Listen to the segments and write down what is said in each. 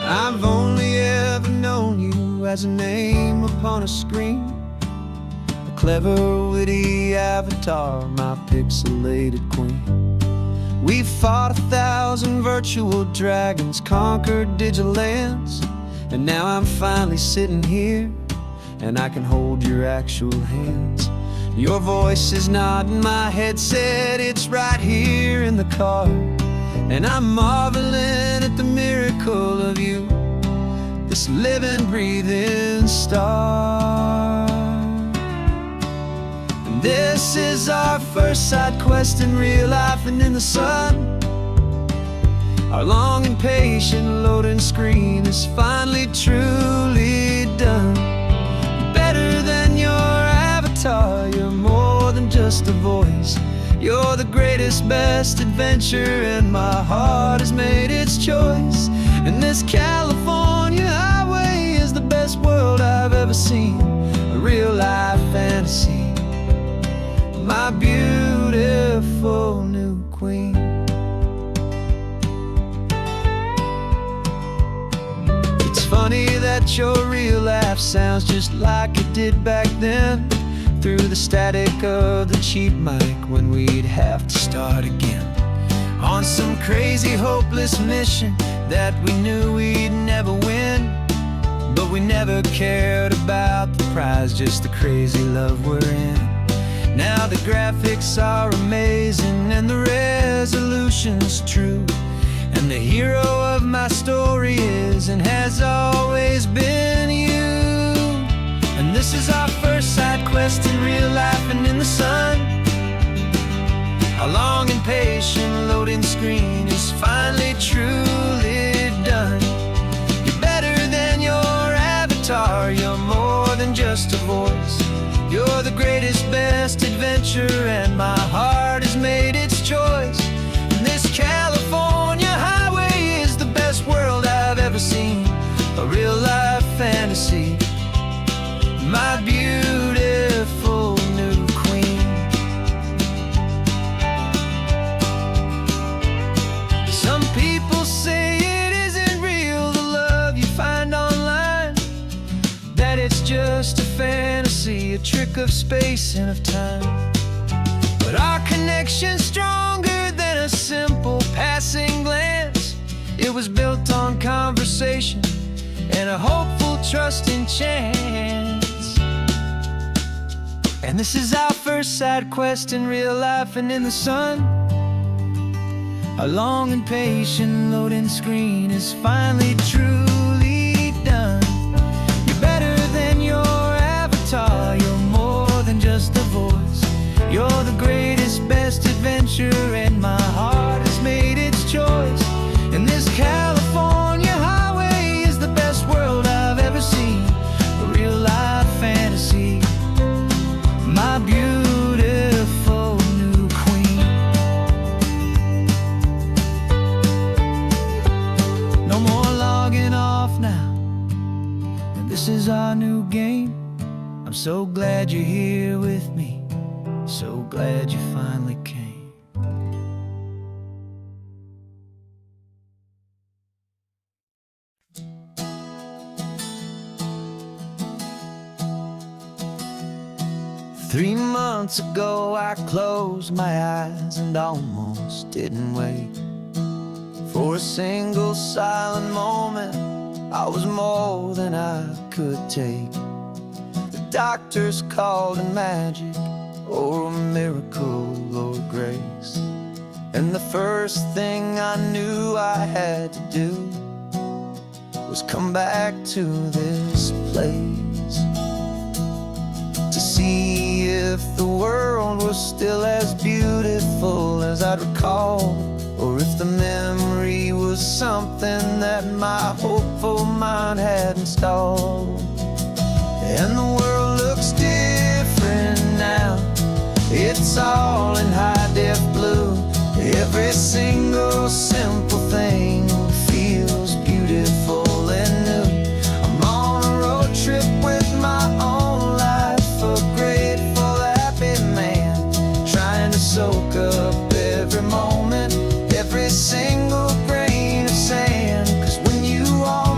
I've only ever known you as a name upon a screen, a clever, witty avatar, my pixelated queen. We've fought 1,000 virtual dragons, conquered digital lands, and now I'm finally sitting here, and I can hold your actual hands. Your voice is not in my headset, it's right here in the car, and I'm marveling at the miracle of you, this living, breathing star. And this is our first side quest in real life and in the sun. Our long and patient loading screen is finally truly done. Better than your avatar, you're more than just a voice. You're the greatest, best adventure, and my heart has made its choice. And this California highway is the best world I've ever seen, a real-life fantasy, my beautiful new queen. It's funny that your real life sounds just like it did back then, through the static of the cheap mic when we'd have to start again, on some crazy hopeless mission that we knew we'd never win. But we never cared about the prize, just the crazy love we're in. Now the graphics are amazing and the resolution's true, and the hero of my story is and has always been you. And this is our first side quest in real life and in the sun. Our long and patient loading screen is finally truly done. You're better than your avatar, you're more than just a voice. You're the greatest, best adventure, and my heart has made its choice. And this California highway is the best world I've ever seen, a real-life fantasy, my beautiful new queen. Some people say it isn't real, the love you find online, that it's just a fantasy, a trick of space and of time. But our connection's stronger than a simple passing glance. It was built on conversation and a hopeful, trusting chance. And this is our first side quest in real life and in the sun. Our long and patient loading screen is finally truly done. You're better than your avatar, you're more than just a voice. You're the greatest, best adventure, and my heart has made its choice. And this California highway is the best world I've ever seen, a real-life fantasy, my beautiful new queen. No more logging off now, and this is our new game. I'm so glad you're here with me, so glad you finally came. 3 months ago I closed my eyes and almost didn't wake. For a single silent moment, I was more than I could take. The doctors called it magic, or a miracle, or grace. And the first thing I knew I had to do was come back to this place, to see if the world was still as beautiful as I'd recall, or if the memory was something that my hopeful mind had installed. And the world looks different now, it's all in high-def blue. Every single simple thing feels beautiful and new. I'm on a road trip with my own life, a grateful, happy man, trying to soak up every moment, every single grain of sand. 'Cause when you are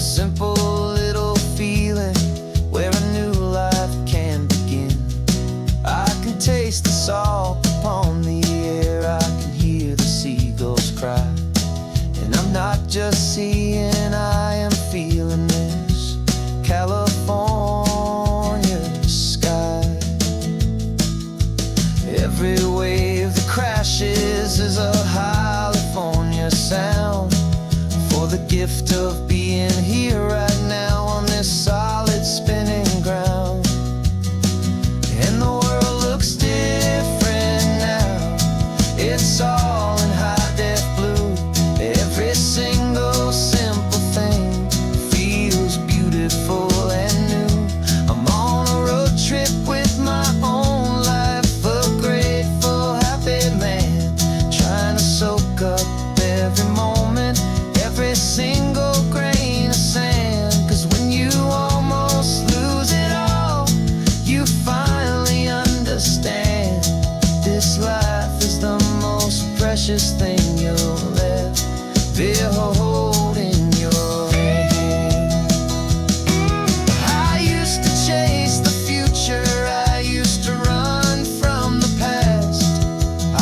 a simple little feeling where a new life can begin. I can taste the salt upon the air, I can hear the seagulls cry. And I'm not just seeing, I am feeling this California sky. Every wave that crashes is a California sound, for the gift of being here right now on this solid spinning ground. And the world looks different now, it's all in high-def blue. Every single simple thing feels beautiful and new. I'm on a road trip with my own life, a grateful, happy man, trying to soak up every moment, every single grain of sand. 'Cause when you almost lose it all, you finally understand this life is the most precious thing you'll ever behold in your hand. I used to chase the future, I used to run from the past.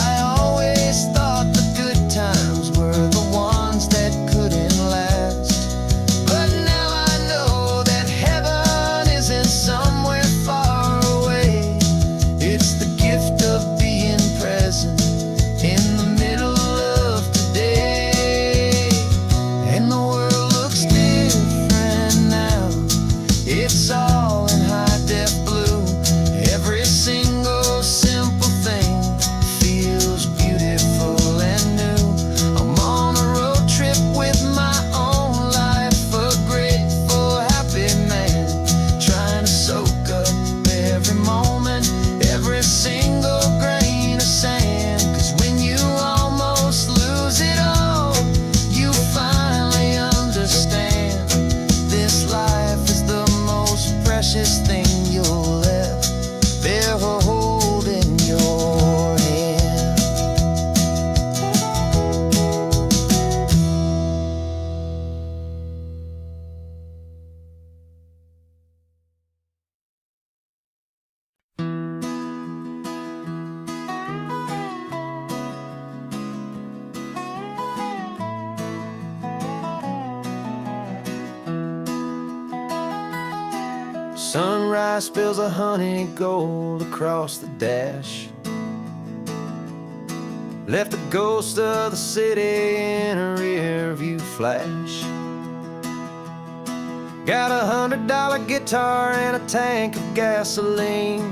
I always thought the good times were the ones that couldn't last. But now I know that heaven isn't somewhere far away. It's the gift of being present in the middle of today. And the world looks different now, it's all in high-def blue. Every single simple thing feels beautiful and new. I'm on a road trip with my own life, a grateful, happy man, trying to soak up every moment, every single grain of sand. 'Cause when you almost lose it all, you finally understand this life is the most precious thing you'll ever hold in your hand. Sunrise spills a honey gold across the dash, left the ghost of the city in a rear view flash. Got a $100 guitar and a tank of gasoline,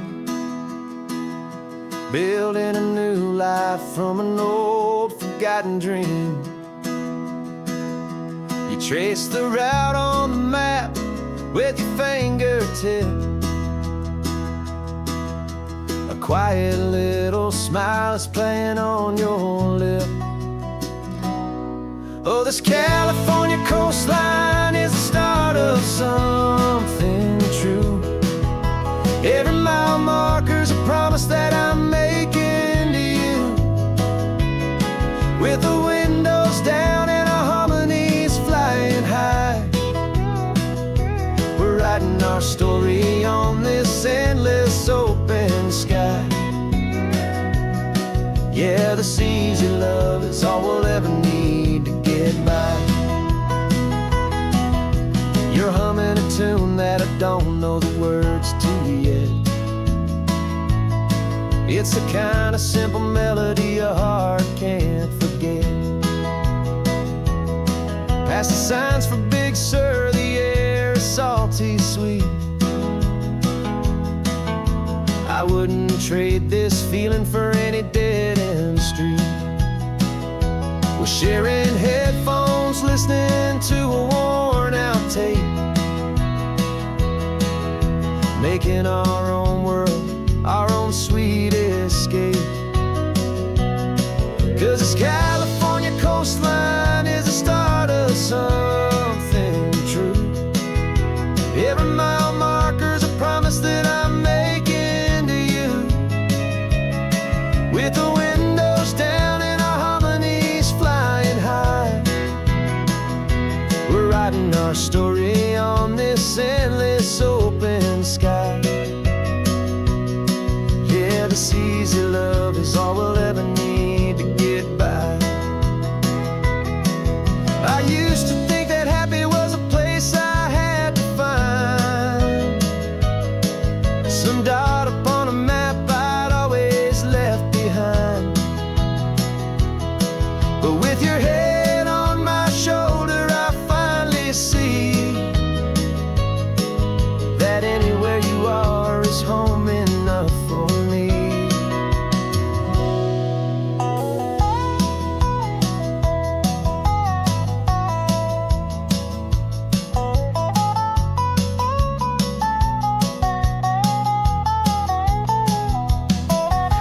building a new life from an old forgotten dream. You trace the route on the map with your fingertip, a quiet little smile is playing on your lip. Oh, this California coastline is the start of something true. Every mile marker's a promise that I'm making to you. With the windows down and our harmonies flying high, we're writing our story on this endless open sky. Yeah, this easy love is all we'll ever need to get by. You're humming a tune that I don't know the words to yet. It's the kind of simple melody a heart can't forget. Past the signs for Big Sur, the air is salty sweet. I wouldn't trade this feeling for any dead-end street. We're sharing headphones, listening to a worn-out tape, making our own world, our own sweet escape. 'Cause this California coastline is the start of something true. Every mile marker's a promise that I'm making to you. With the windows down and our harmonies flying high, we're riding our story on this endless open sky. Yeah, this easy love is all we'll ever need to get by. I used to think that happy was a place I had to find, some dot upon a map I'd always left behind. But with your head on my shoulder, I finally see that anywhere you are is home enough for me.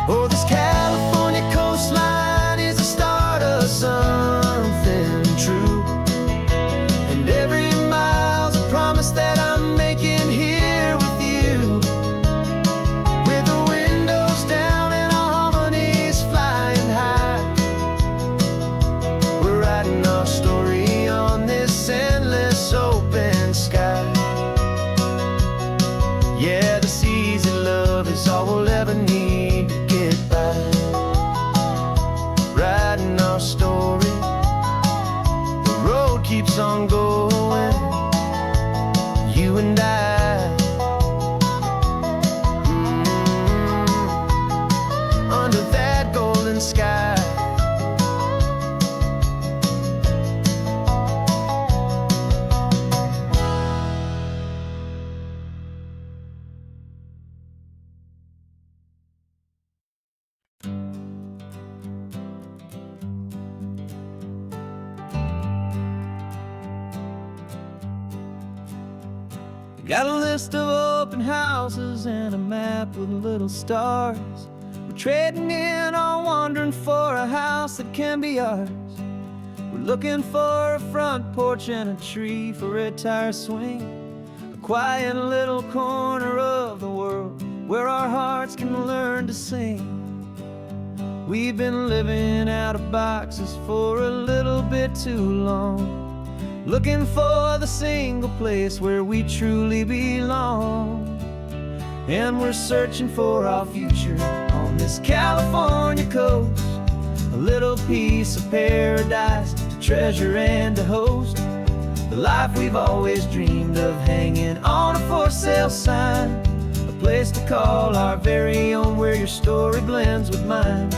Oh, this California coastline is the start of something true, and every mile's a promise that I'm making here with you. With the windows down and our harmonies flying high, we're writing our story on this endless open sky. Yeah, this easy love is all we'll ever need to get by. Writing our story, the road keeps on going, you and I, under that golden sky. Got a list of open houses and a map with little stars. We're trading in or wandering for a house that can be ours. We're looking for a front porch and a tree for a tire swing, a quiet little corner of the world where our hearts can learn to sing. We've been living out of boxes for a little bit too long, looking for the single place where we truly belong. And we're searching for our future on this California coast, a little piece of paradise to treasure and to host, the life we've always dreamed of, hanging on a for sale sign, a place to call our very own where your story blends with mine.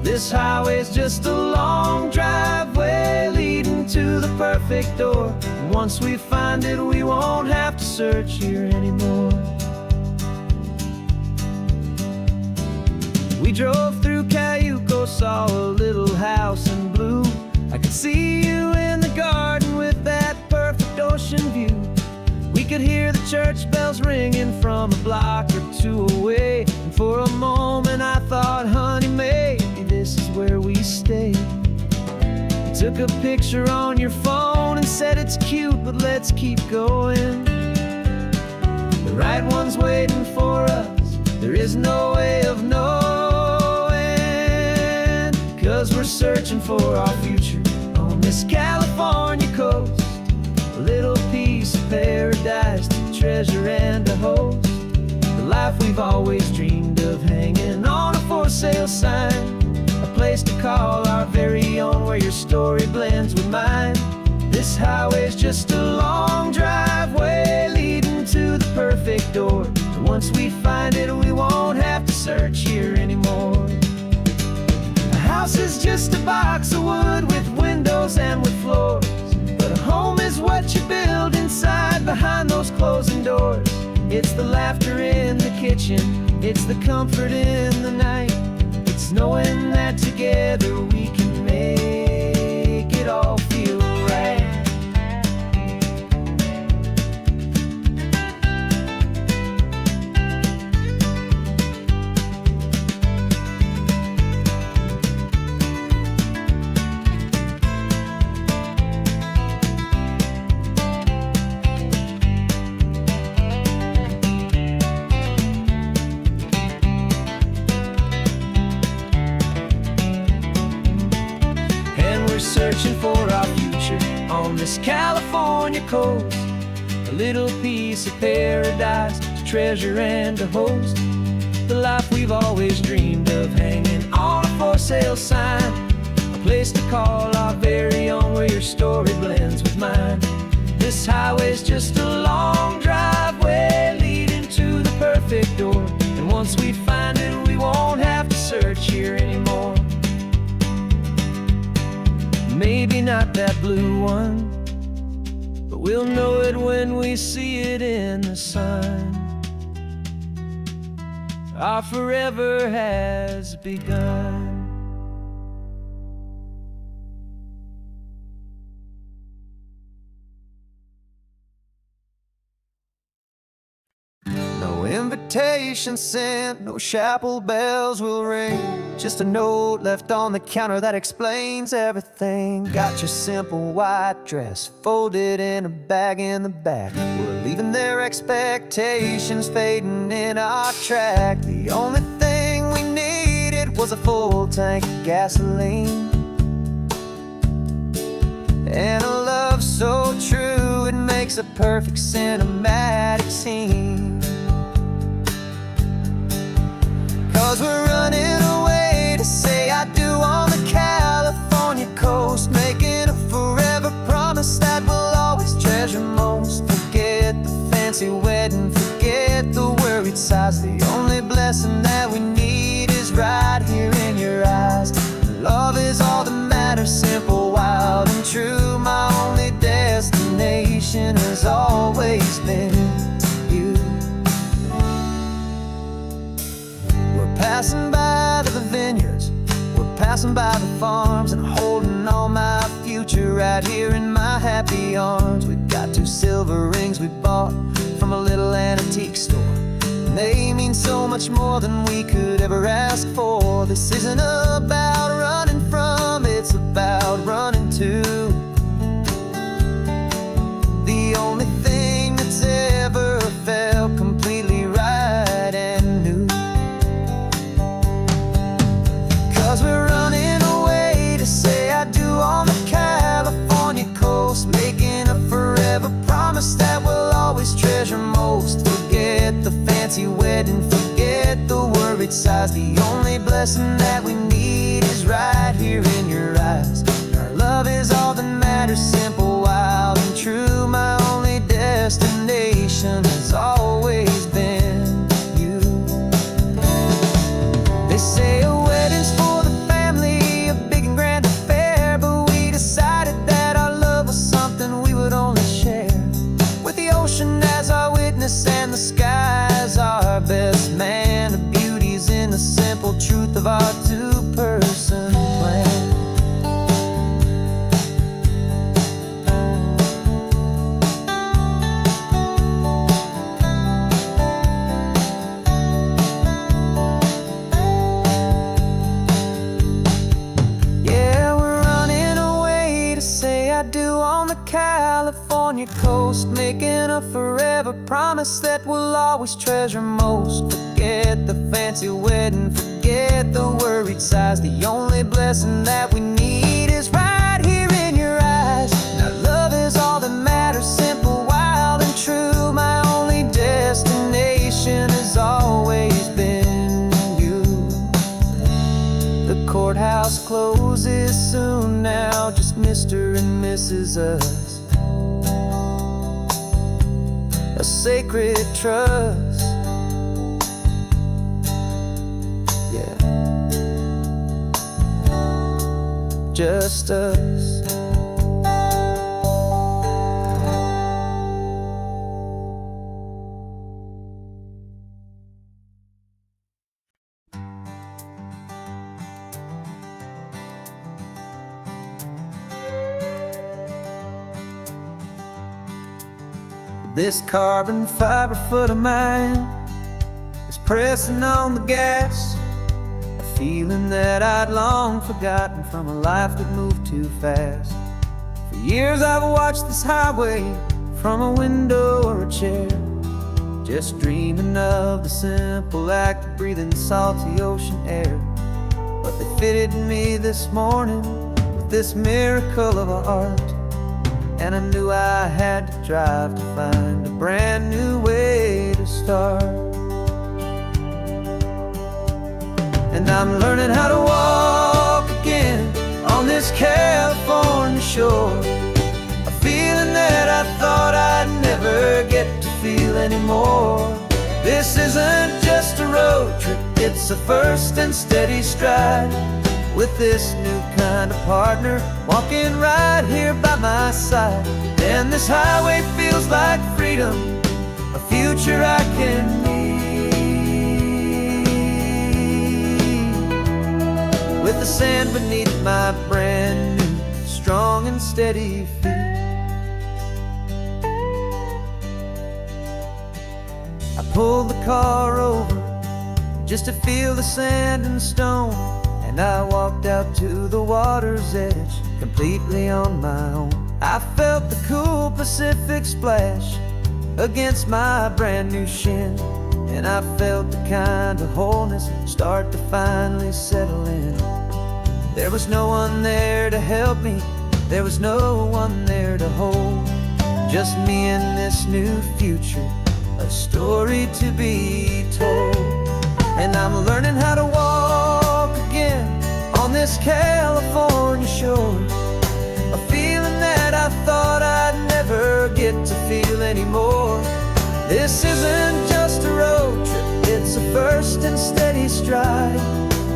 This highway's just a long driveway leading to the perfect door, and once we find it, we won't have to search here anymore. We drove through Cayuco, saw a little house in blue. I could see you in the garden with that perfect ocean view. We could hear the church bells ringing from a block or two away, and for a moment I thought, honey, maybe this is where we stay. You took a picture on your phone and said it's cute, but let's keep going. The right one's waiting for us, there is no way of knowing, 'cause we're searching for our future on this California coast, a little piece of paradise to treasure and to host, the life we've always dreamed of, hanging on a for sale sign, a place to call our very own where your story blends with mine. This highway's just a long driveway leading to the perfect door, and once we find it, we won't have to search here anymore. A house is just a box of wood with windows and with floors, but a home is what you build inside behind those closing doors. It's the laughter in the kitchen, it's the comfort in the night, it's knowing that together we can make it all feel right. Searching for our future on on this California coast, a little piece of paradise to treasure and to host. The life we've always dreamed of, hanging on a for sale sign, a place to call our very own, where your story blends with mine. This highway's just a long driveway leading to the perfect door, and once we find it, we won't have to search here anymore. Maybe not that blue one, but we'll know it when we see it in the sun. Our forever has begun. No invitation sent, no chapel bells will ring, just a note left on the counter that explains everything. Got your simple white dress folded in a bag in the back. We're leaving their expectations fading in our track. The only thing we needed was a full tank of gasoline, and a love so true it makes a perfect cinematic scene. 'Cause we're running away to say I do on the California coast, making a forever promise that we'll always treasure most. Forget the fancy wedding, forget the worried sighs. The only blessing that we need is right here in your eyes. Love is all that matters, simple, wild, and true. My only destination has always been you. We're passing by the vineyards, we're passing by the farms, and holding on my future right here in my happy arms. We've got 2 silver rings we bought from a little antique store, and they mean so much more than we could ever ask for. This isn't about running from, it's about running to the only thing that's ever felt completely right and new. 'Cause we're running away to say I do on the California coast, making a forever promise that we'll always treasure most. Forget the fancy wedding, forget the worried sighs. The only blessing that we need is right here in your eyes. Our love is all that matters, simple, wild, and true. My only destination has always been you. They say a wedding's for the family, a big and grand affair, but we decided that our love was something we would only share with the ocean as our witness and the sky as our best man. The beauty's in the simple truth of our 2-person plan. Yeah, we're running away to say I do on the California coast, making a forever promise that we'll always treasure most. Forget the fancy wedding, forget the worried sighs. The only blessing that we need is right here in your eyes. Now love is all that matters, simple, wild, and true. My only destination has always been you. The courthouse closes soon now, just Mr. and Mrs. Us, a sacred trust. Yeah, just us. This carbon fiber foot of mine is pressing on the gas, a feeling that I'd long forgotten from a life that moved too fast. For years I've watched this highway from a window or a chair, just dreaming of the simple act of breathing salty ocean air. But they fitted me this morning with this miracle of art. and I knew I had to drive to find a brand new way to start. And I'm learning how to walk again on this California shore, a feeling that I thought I'd never get to feel anymore. This isn't just a road trip, it's a first and steady stride, with this new kind of partner walking right here by my side. And this highway feels like freedom, a future I can need, with the sand beneath my brand new strong and steady feet. I pulled the car over just to feel the sand and stone, and I walked out to the water's edge completely on my own. I felt the cool Pacific splash against my brand new shin, and I felt the kind of wholeness start to finally settle in. There was no one there to help me, there was no one there to hold, just me and this new future, a story to be told. And I'm learning how to walk again on this California shore, a feeling that I thought I'd never get to feel anymore. This isn't just a road trip, it's a first and steady stride,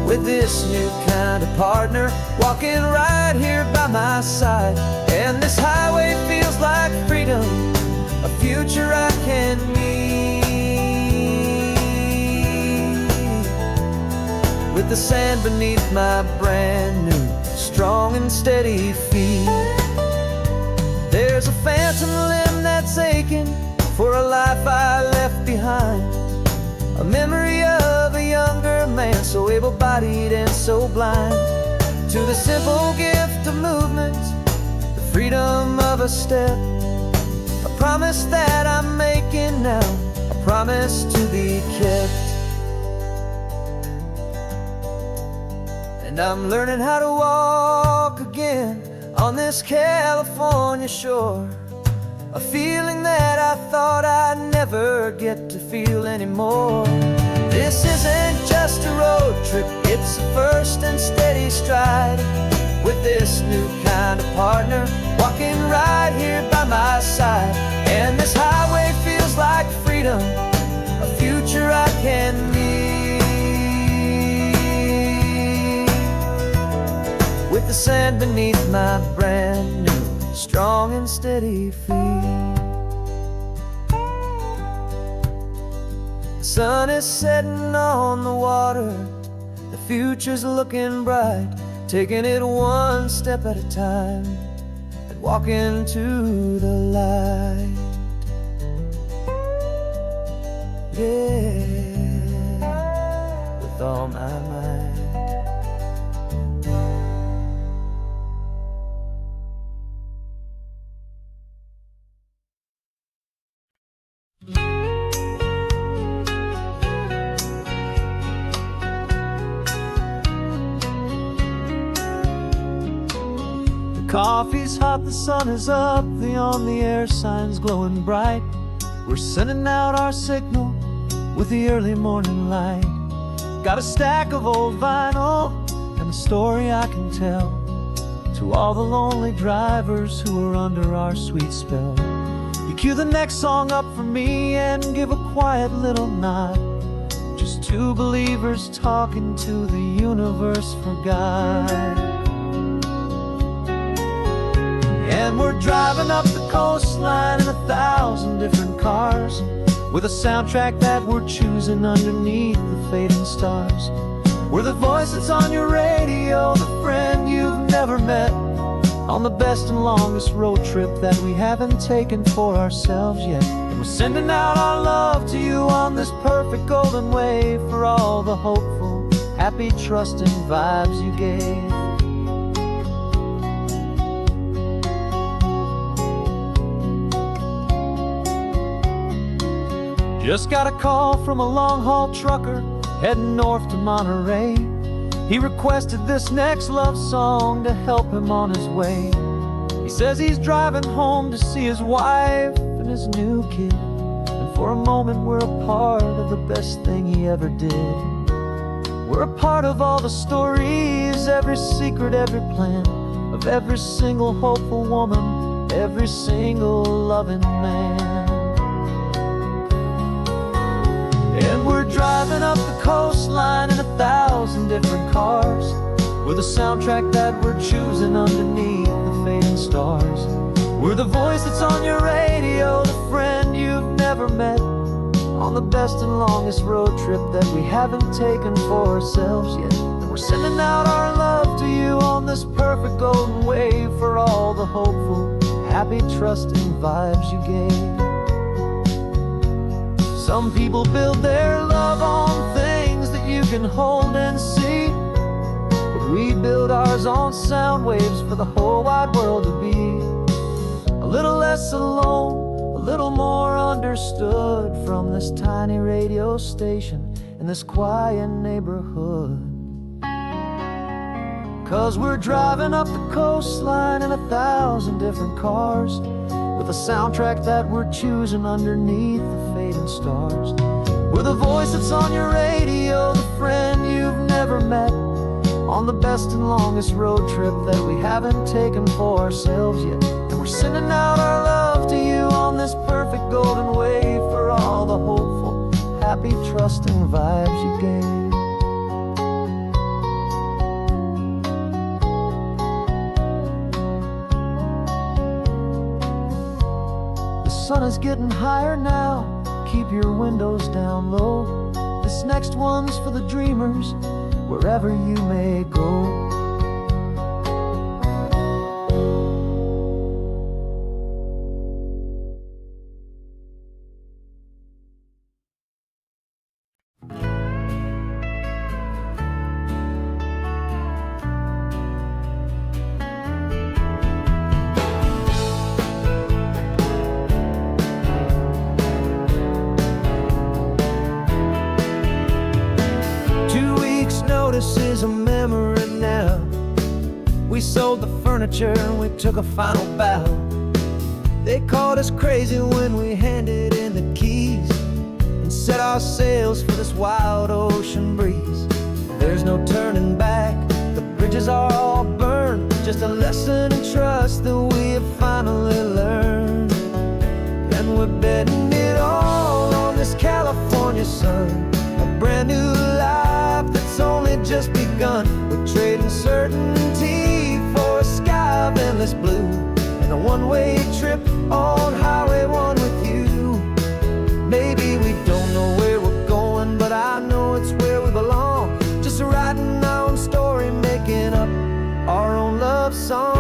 with this new kind of partner walking right here by my side. And this highway feels like freedom, a future I can need, with the sand beneath my brand new strong and steady feet. There's a phantom limb that's aching for a life I left behind, a memory of a younger man, so able-bodied and so blind, to the simple gift of movement, the freedom of a step, a promise that I'm making now, a promise to be kept. And I'm learning how to walk again on this California shore, a feeling that I thought I'd never get to feel anymore. This isn't just a road trip, it's a first and steady stride, with this new kind of partner walking right here by my side. And this highway feels like freedom, a future I can need, with the sand beneath my brand new strong and steady feet. The sun is setting on the water, the future's looking bright, taking it one step at a time and walking to the light. Yeah, with all my might. Coffee's hot, the sun is up, the on the air sign's glowing bright. We're sending out our signal with the early morning light. Got a stack of old vinyl and a story I can tell to all the lonely drivers who are under our sweet spell. You cue the next song up for me and give a quiet little nod, just two believers talking to the universe for God. And we're driving up the coastline in 1,000 different cars, with a soundtrack that we're choosing underneath the fading stars. We're the voice that's on your radio, the friend you've never met, on the best and longest road trip that we haven't taken for ourselves yet. And we're sending out our love to you on this perfect golden wave, for all the hopeful, happy, trusting vibes you gave. Just got a call from a long-haul trucker heading north to Monterey. He requested this next love song to help him on his way. He says he's driving home to see his wife and his new kid. And for a moment we're a part of the best thing he ever did. We're a part of all the stories, every secret, every plan, of every single hopeful woman, every single loving man. And we're driving up the coastline in 1,000 different cars, with a soundtrack that we're choosing underneath the fading stars. We're the voice that's on your radio, the friend you've never met, on the best and longest road trip that we haven't taken for ourselves yet. And we're sending out our love to you on this perfect golden wave, for all the hopeful, happy, trusting vibes you gave. Some people build their love on things that you can hold and see, but we build ours on sound waves for the whole wide world to be a little less alone, a little more understood, from this tiny radio station in this quiet neighborhood. 'Cause we're driving up the coastline in 1,000 different cars, with a soundtrack that we're choosing underneath the fading stars. We're the voice that's on your radio, the friend you've never met, on the best and longest road trip that we haven't taken for ourselves yet. And we're sending out our love to you on this perfect golden wave, for all the hopeful, happy, trusting vibes you gave. The sun is getting higher now, keep your windows down low. This next one's for the dreamers, wherever you may go. 2 weeks notice is a memory now. We sold the furniture and we took a final bow. They called us crazy when we handed in the keys and set our sails for this wild ocean breeze. There's no turning back, the bridges are all burned, just a lesson in trust that we have finally learned. And we're betting it all on this California sun, a brand new life that's only just begun. We're trading certainty for a sky of endless blue, and a one-way trip on Highway 1 with you. Maybe we don't know where we're going, but I know it's where we belong. Just writing our own story, making up our own love song.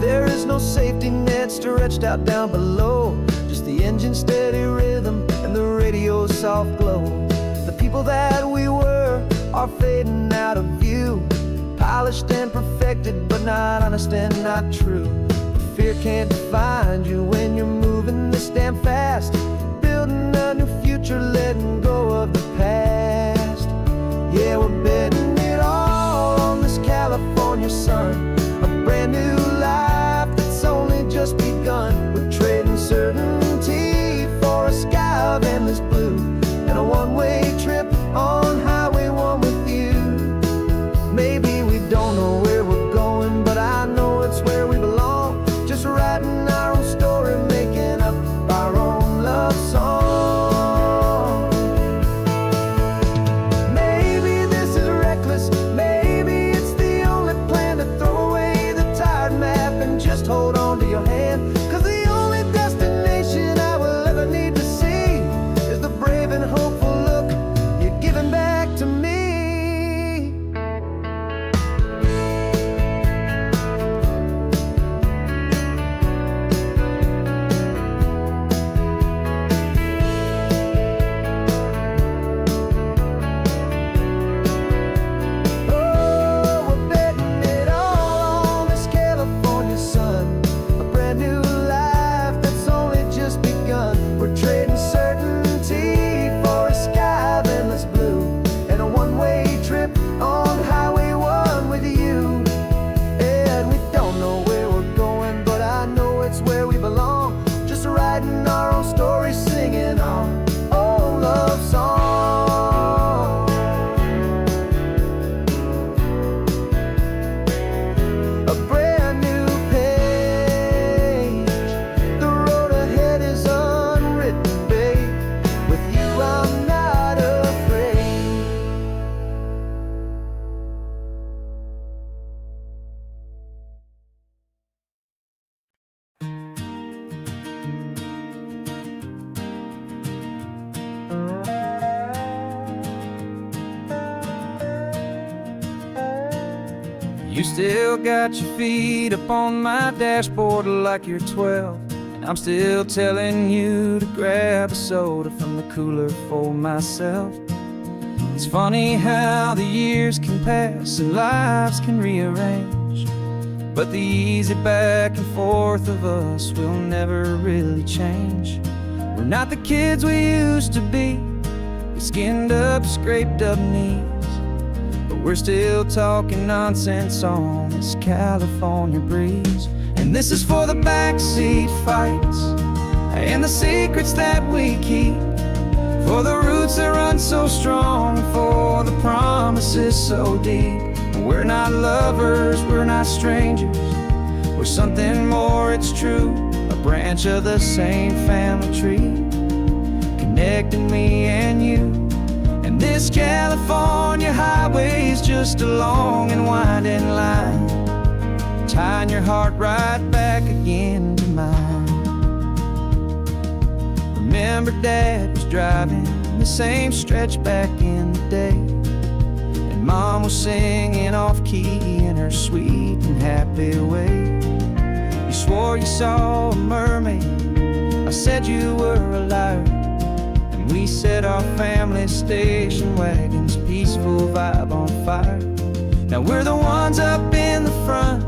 There is no safety net stretched out down below, just the engine's steady rhythm and the radio's soft glow. The people that we were are fading out of view, polished and perfected, but not honest and not true. Fear can't define you when you're moving this damn fast, building a new future, letting go of the past. Yeah, we're betting it all on this California sun, a brand new life that's only just begun. We're trading certainty for a sky of endless blue, and a one-way trip on Highway 1 with you. Maybe we don't know where we're going, but I know it's where we belong. Just writing our own story, making up our own love song. Maybe this is a record You still got your feet up on my dashboard like you're 12, and I'm still telling you to grab a soda from the cooler for myself. It's funny how the years can pass and lives can rearrange, but the easy back and forth of us will never really change. We're not the kids we used to be, with skinned up, scraped up knees, but we're still talking nonsense on this California breeze. And this is for the backseat fights and the secrets that we keep, for the roots that run so strong, for the promises so deep. We're not lovers, we're not strangers, we're something more, it's true. A branch of the same family tree, connecting me and you. And this California highway is just a long and winding line, tying your heart right back again to mine. Remember Dad was driving the same stretch back in the day, and Mom was singing off-key in her sweet and happy way. You swore you saw a mermaid, I said you were a liar, and we set our family station wagon's peaceful vibe on fire. Now we're the ones up in the front,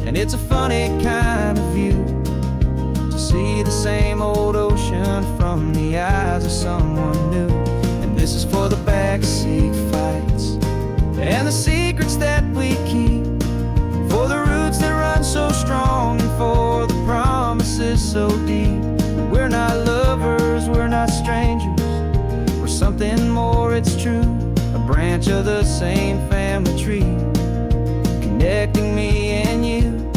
and it's a funny kind of view to see the same old ocean from the eyes of someone new. And this is for the backseat fights and the secrets that we keep, for the roots that run so strong and for the promises so deep. We're not lovers, we're not strangers, we're something more, it's true. A branch of the same family tree, connecting me and you.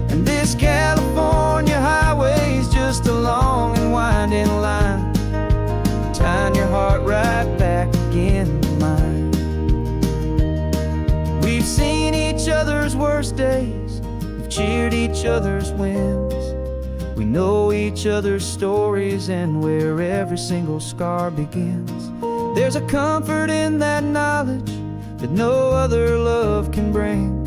And this California highway is just a long and winding line, tying your heart right back again to mine. We've seen each other's worst days, we've cheered each other's wins, we know each other's stories and where every single scar begins. There's a comfort in that knowledge that no other love can bring,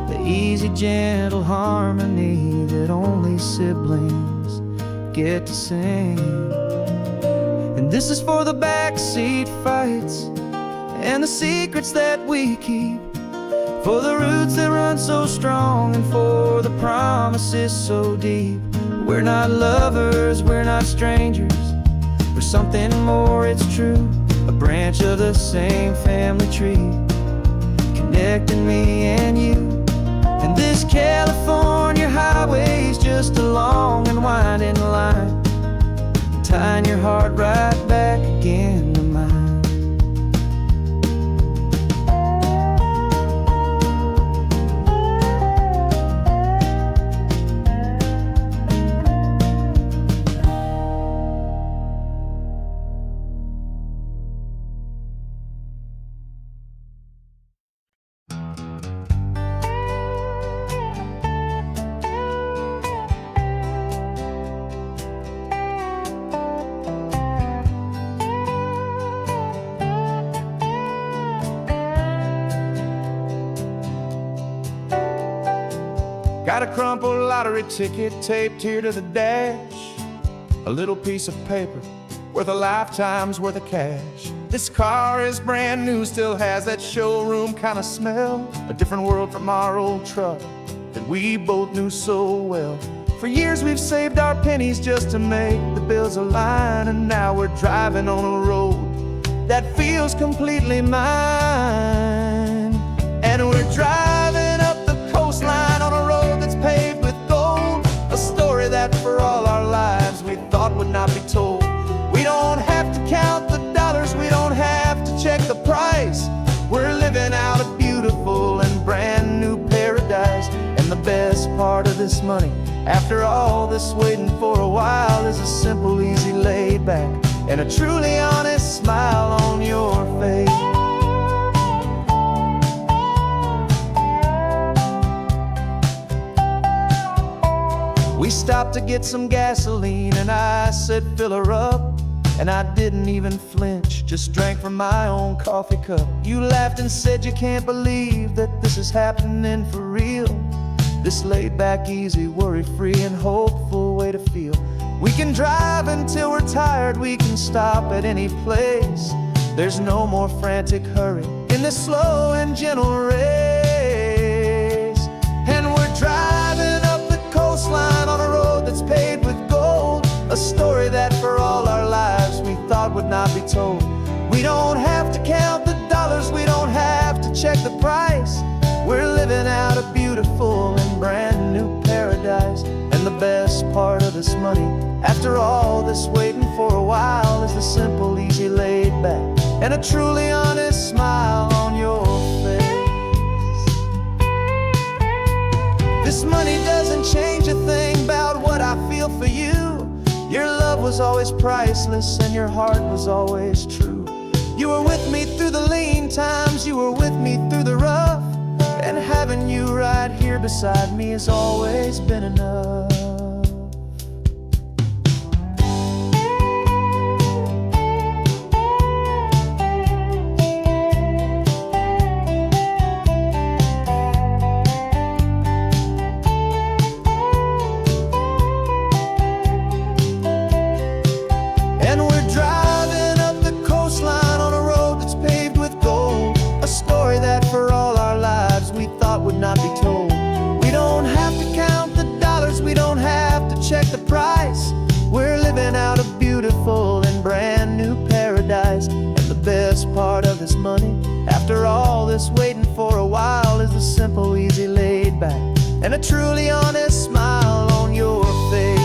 the easy, gentle harmony that only siblings get to sing. And this is for the backseat fights and the secrets that we keep, for the roots that run so strong and for the promises so deep. We're not lovers, we're not strangers, we're something more, it's true. A branch of the same family tree, connecting me and you. And this California highway is just a long and winding line, tying your heart right back again to mine. Got a crumpled lottery ticket taped here to the dash, a little piece of paper worth a lifetime's worth of cash. This car is brand new, still has that showroom kind of smell, a different world from our old truck that we both knew so well. For years we've saved our pennies just to make the bills align, and now we're driving on a road that feels completely mine. And we're driving up the coastline on a road that's paved with gold, a story that for all our lives we thought would not be told. We don't have to count the dollars, we don't have to check the price. We're living out a beautiful and brand new paradise. And the best part of this money, after all this waiting for a while, is a simple, easy, laid back and a truly honest smile on your face. We stopped to get some gasoline and I said fill her up. And I didn't even flinch, just drank from my own coffee cup. You laughed and said you can't believe that this is happening for real. This laid back, easy, worry-free and hopeful way to feel. We can drive until we're tired, we can stop at any place. There's no more frantic hurry in this slow and gentle race. And we're driving up the coastline on a road that's paved with gold, a story that for all our lives we thought would not be told. We don't have to count the dollars, we don't have to check the price. We're living out a beautiful and brand new paradise. And the best part of this money, after all this waiting for a while, is the simple, easy, laid back, and a truly honest smile on your face. This money doesn't change a thing about what I feel for you. Your love was always priceless and your heart was always true. You were with me through the lean times, you were with me through the rough. And having you right here beside me has always been enough. And we're driving up the coastline on a road that's paved with gold, a story that for all our lives we thought would not be told. We don't have to count the dollars, we don't have to check the price. We're living out a beautiful and brand new paradise. And the best part of this money, after all this waiting for a while, is the simple, easy, laid back, and a truly honest smile on your face.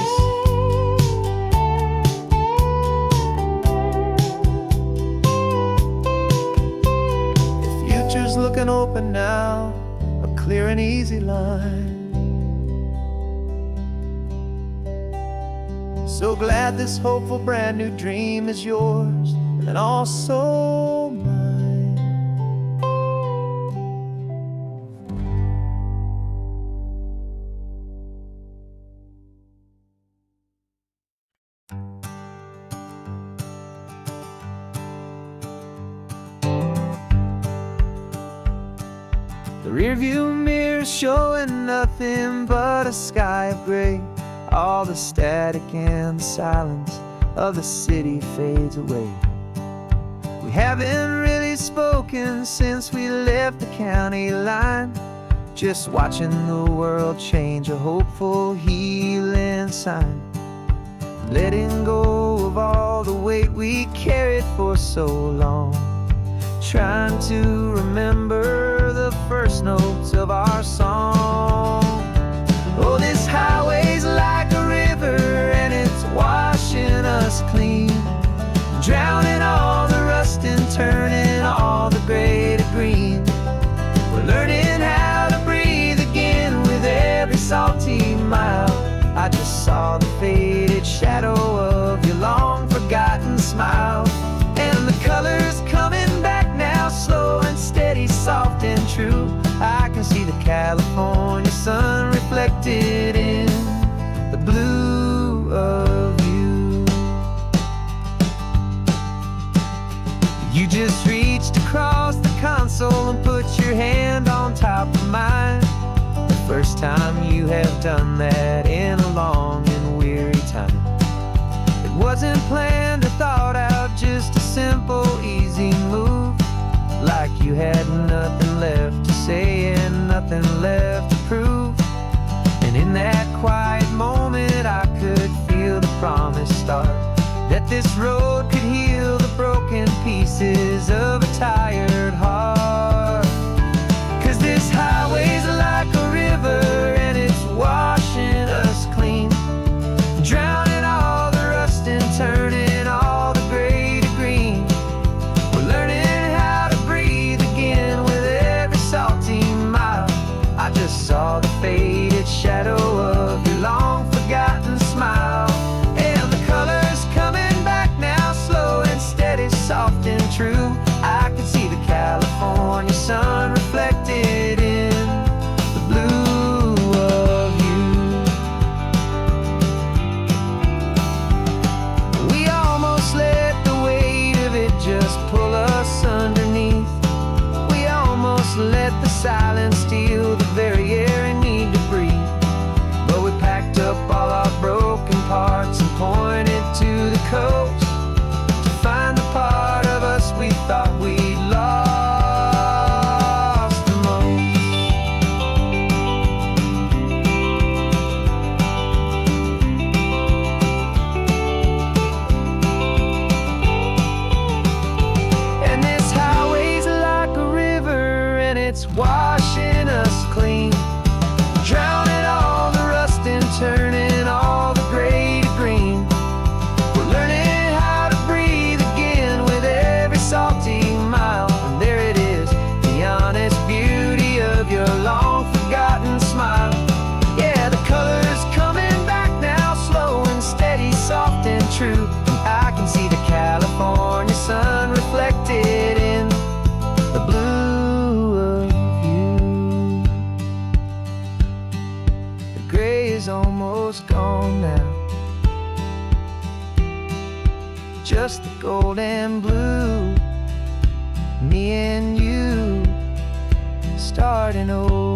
Future's looking open now, a clear and easy line. So glad this hopeful brand new dream is yours and also mine. The rearview mirror showing nothing but a sky of gray. All the static and the silence of the city fades away. We haven't really spoken since we left the county line, just watching the world change, a hopeful healing sign. Letting go of all the weight we carried for so long, trying to remember the first notes of our song. Oh, this highway's like a river and it's washing us clean, drowning all the rust and turning all the gray to green. We're learning how to breathe again with every salty mile. I just saw the faded shadow of your long forgotten smile. And the colors coming back now, slow and steady, soft and true. I can see the California sun reflected in the blue of you. You just reached across the console and put your hand on top of mine. The first time you have done that in a long and weary time. It wasn't planned or thought out, just a simple, easy move. Like you had nothing left to say and nothing left to prove. And in that quiet moment I could feel the promise start, that this road could heal the broken pieces of a tired heart. 'Cause this highway's like a river and it's washing us clean, drowning all the rust and turning all the gray to green. We're learning how to breathe again with every salty mile. I just saw the faded shadow of your long forgotten smile. And the colors coming back now, slow and steady, soft and true. I can see the California is almost gone now. Just the gold and blue, me and you starting over.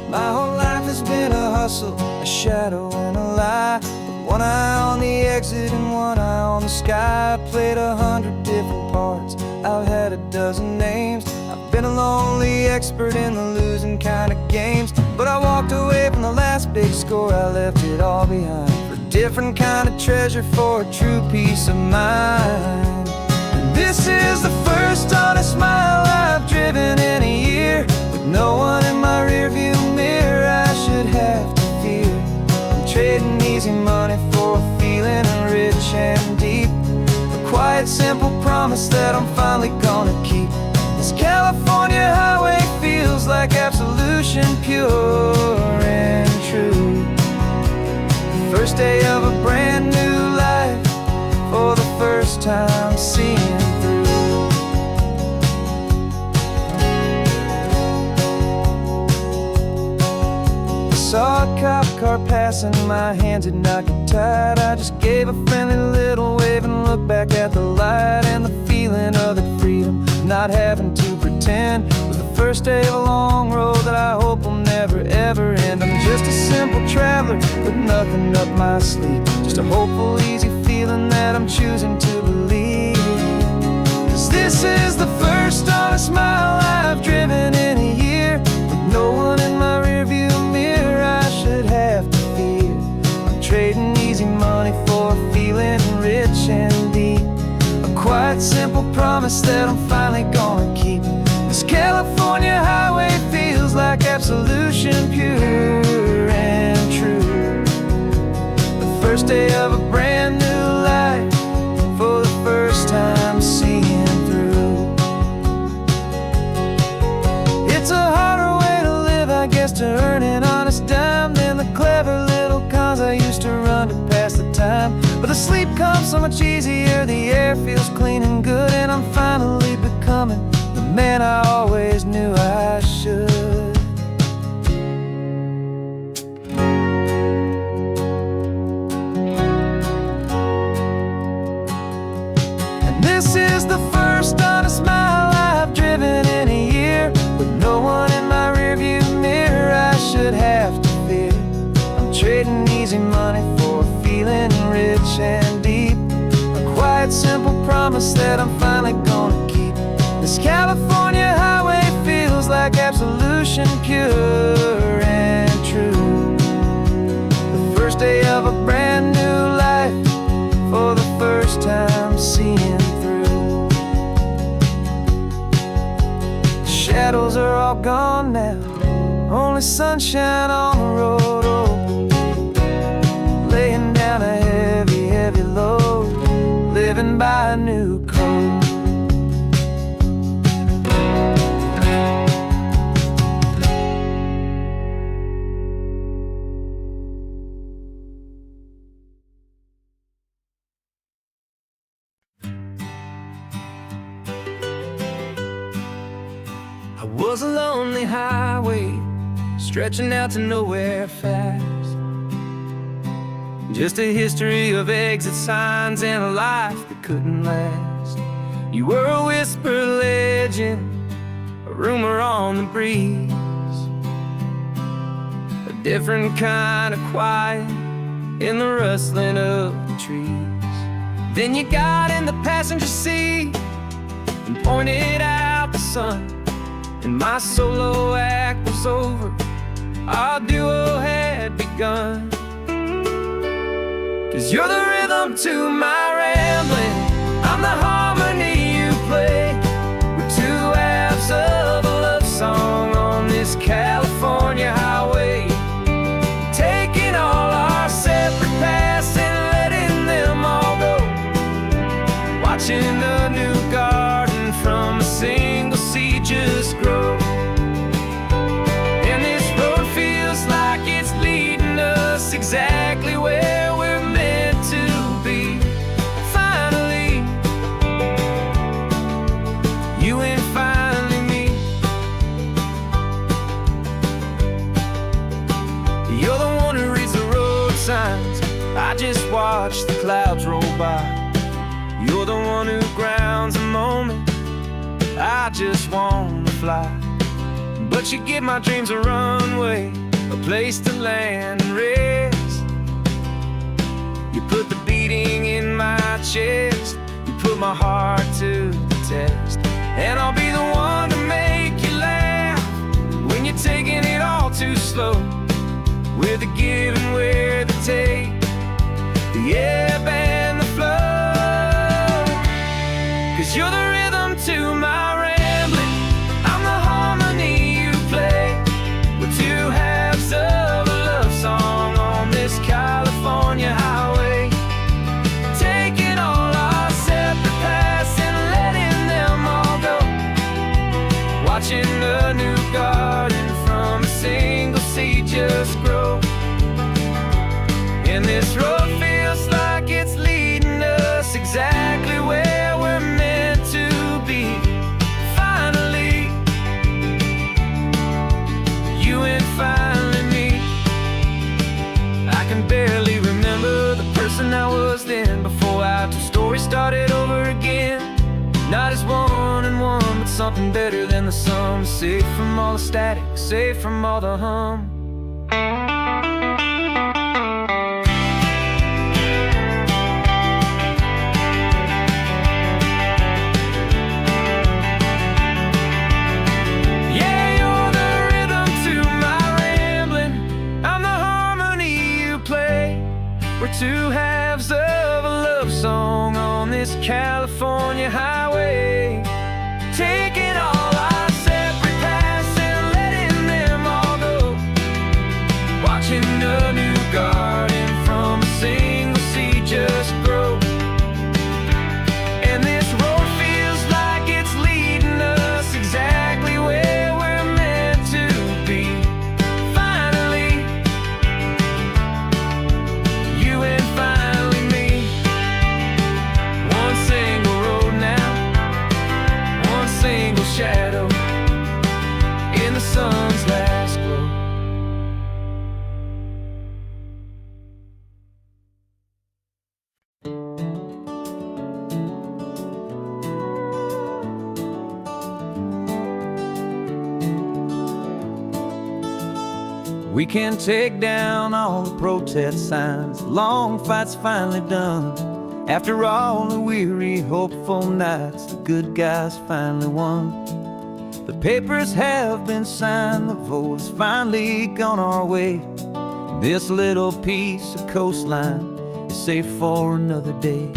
My whole life has been a hustle, a shadow and a lie. With one eye on the exit and one eye on the sky. I played 100 different parts, I've had a dozen names. I've been a lonely expert in the losing kind of games. But I walked away from the last big score, I left it all behind for a different kind of treasure, for a true peace of mind. And this is the first honest mile I've driven in a year, with no one in my rearview mirror I should have to fear. I'm trading easy money for a feeling rich and deep, a quiet simple promise that I'm finally gonna keep. This California highway feels like absolution, pure and true. The first day of a brand new life, for the first time seeing through. Saw a cop car passing, my hands had not got tied. I just gave a friendly little wave and looked back at the light. And the feeling of the freedom, not having to pretend, was the first day of a long road that I hope will never ever end. I'm just a simple traveler with nothing up my sleeve, just a hopeful, easy feeling that I'm choosing to believe. 'Cause this is the first honest mile I've driven in a year, with no one in my rearview mirror I should have to fear. I'm trading easy money for a feeling rich and deep, a quiet simple promise that I'm finally gonna keep. This California highway feels like absolution, pure and true. The first day of a brand new life, for the first time seeing through. It's a harder way to live, I guess, to earn an honest dime than the clever little cons I used to run to pass the time. But the sleep comes so much easier, the air feels clean and good, and I'm finally becoming the man I always knew I should. And this is the first honest mile I've driven in a year, with no one in my rearview mirror I should have to fear. I'm trading easy money for a feeling rich and deep, a quiet simple promise that I'm finally gonna keep. This California highway feels like absolution, pure and true. The first day of a brand new life, for the first time seeing through. The shadows are all gone now, only sunshine on the road. Oh, laying down a heavy, heavy load, living by a new code. I was a lonely highway, stretching out to nowhere fast. Just a history of exit signs and a life that couldn't last. You were a whispered legend, a rumor on the breeze, a different kind of quiet in the rustling of the trees. Then you got in the passenger seat and pointed out the sun, and my solo act was over, our duo had begun. 'Cause you're the rhythm to my rambling, I'm the harmony you play. We're two halves of a love song on this California highway, taking all our separate paths and letting them all go, watching a new garden from a single seed just grow. And this road feels like it's I just watch the clouds roll by. You're the one who grounds a moment. I just wanna fly, but you give my dreams a runway, a place to land and rest. You put the beating in my chest, you put my heart to the test. And I'll be the one to make you laugh when you're taking it all too slow. We're the give and we're the take, the ebb and the flow. 'Cause you're the rhythm to my rambling, I'm the harmony you play. We're two halves of a love song on this California highway, taking all our separate paths and letting them all go. Watching a new garden from a single seed just grow. And this road feels like it's leading us exactly where we're meant to be. Finally, you and finally me. I can barely remember the person I was then, before our two stories started over again. Not as one and one, but something better than the sum. Safe from all the static, safe from all the hum. We're two halves of a love song on this California highway, taking all our separate paths and letting them all go. Watching a new garden from a single seed just grow. And this road feels like it's leading us exactly where we're meant to be. Finally, you and finally me. One single road now, one single shadow in the sun's last glow. We can take down all the protest signs, long fight's finally done. After all the weary, hopeful nights, the good guys finally won. The papers have been signed, the vote has finally gone our way. This little piece of coastline is safe for another day.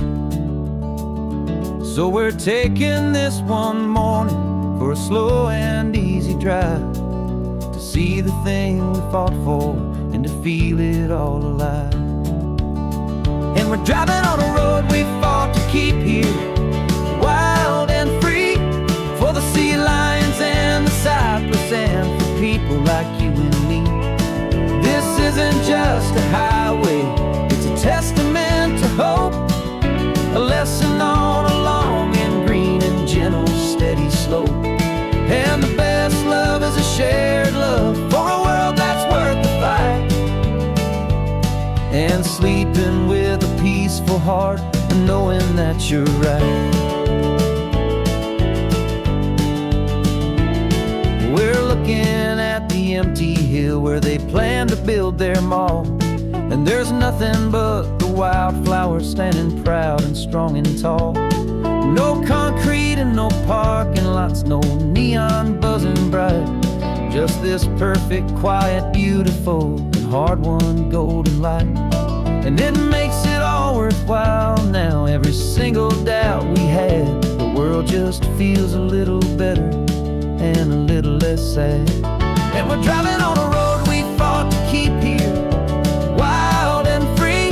So we're taking this one morning for a slow and easy drive, to see the thing we fought for and to feel it all alive. And we're driving on a road we fought to keep here, wild and free, for the sea lions and the cypress and for people like you and me. This isn't just a highway, it's a testament to hope, a lesson on a long and green and gentle steady slope. And the best love is a shared love for a world that's worth the fight, and sleeping with a peaceful heart and knowing that you're right. We're looking at the empty hill where they plan to build their mall, and there's nothing but the wildflowers standing proud and strong and tall. No concrete and no parking lots, no neon buzzing bright, just this perfect, quiet, beautiful, and hard-won golden light. And it makes it all worthwhile now, every single doubt we had. The world just feels a little better and a little less sad. And we're driving on a road we fought to keep here, wild and free,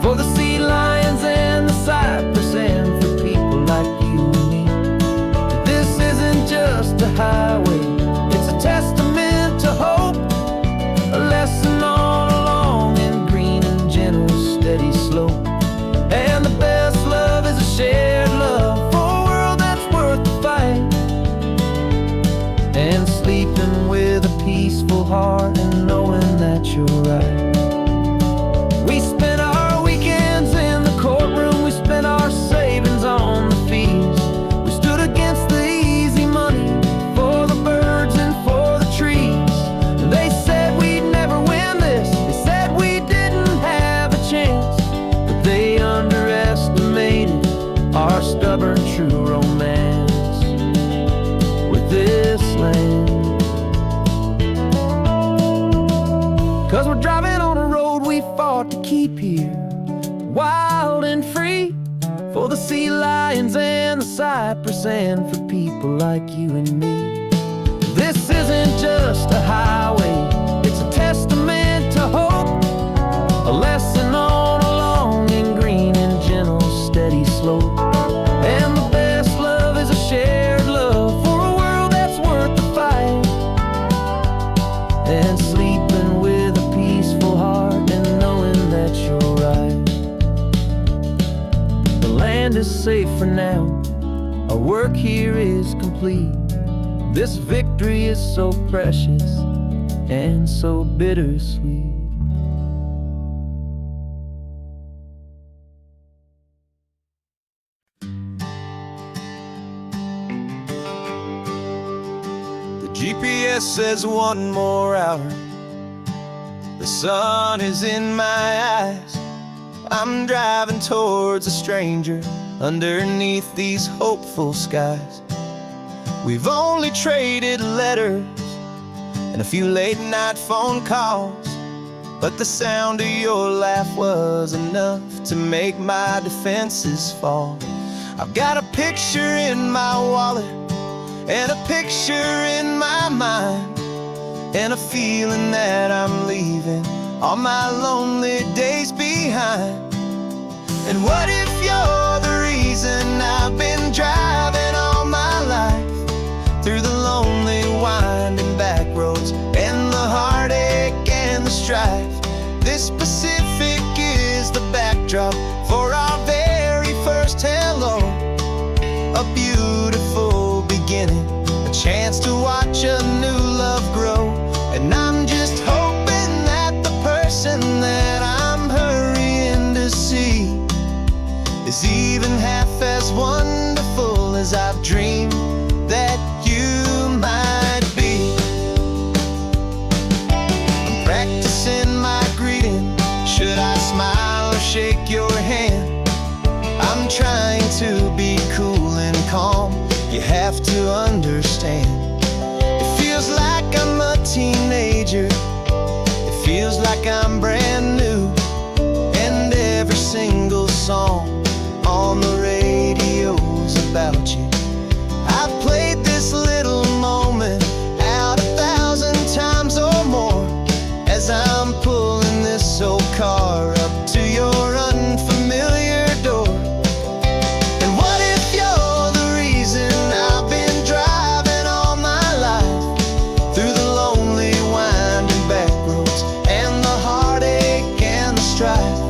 for the sea lions and the cypress and for people like you and me. This isn't just a highway, it's a testament to hope, a lesson on a long and green and gentle steady slope. And the best love is a shared love for a world that's worth the fight, and sleeping with a peaceful heart and knowing that you're right. We spent our week 'Cause we're driving on a road we fought to keep here, wild and free, for the sea lions and the cypress and for people like you and me. This isn't just a highway, it's a testament to hope, a lesson on a long and green and gentle steady slope. And the best love is a shared love for a world that's worth the fight, and sleeping with a peaceful heart and knowing that you're right. The land is safe for now, our work here is complete. This victory is so precious and so bittersweet. The GPS says 1 more hour. The sun is in my eyes. I'm driving towards a stranger underneath these hopeful skies. We've only traded letters and a few late-night phone calls, but the sound of your laugh was enough to make my defenses fall. I've got a picture in my wallet and a picture in my mind, and a feeling that I'm leaving all my lonely days behind. And what if you're the reason I've been driving all my life, through the lonely winding back roads and the heartache and the strife? This Pacific is the backdrop for our very first hello, a beautiful beginning, a chance to watch a new love grow. And I'm just hoping that the person that I'm hurrying to see is even half as wonderful as I've dreamed that you might be. I'm practicing my greeting. Should I smile or shake your hand? I'm trying to be cool and calm. You have to understand. It feels like I'm a teenager. It feels like I'm brand new. And every single song on the radio's about you. I've played this little moment out 1,000 times or more, as I'm pulling this old car up to your unfamiliar door. And what if you're the reason I've been driving all my life, through the lonely winding back roads and the heartache and the strife?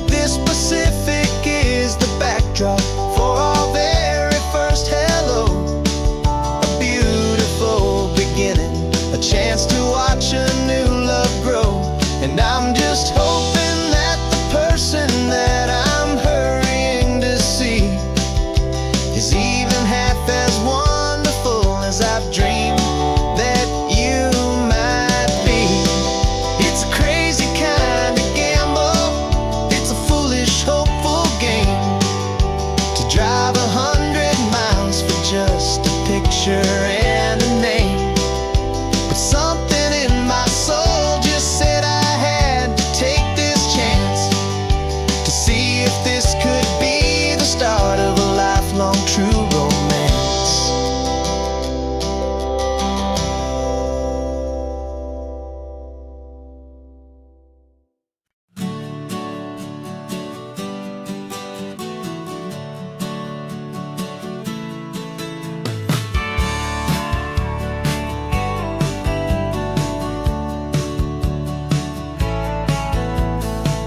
This Pacific is the backdrop for our very first hello, a beautiful beginning, a chance to watch a new love grow. And I'm just hoping that the person that I'm hurrying to see is even half as wonderful as I've dreamed that you might be. It's a crazy kind of gamble, it's a foolish, hopeful game, to drive 100 miles for just a picture and a name. But something in my soul just said I had to take this chance, to see if this could be the start of a lifelong true romance.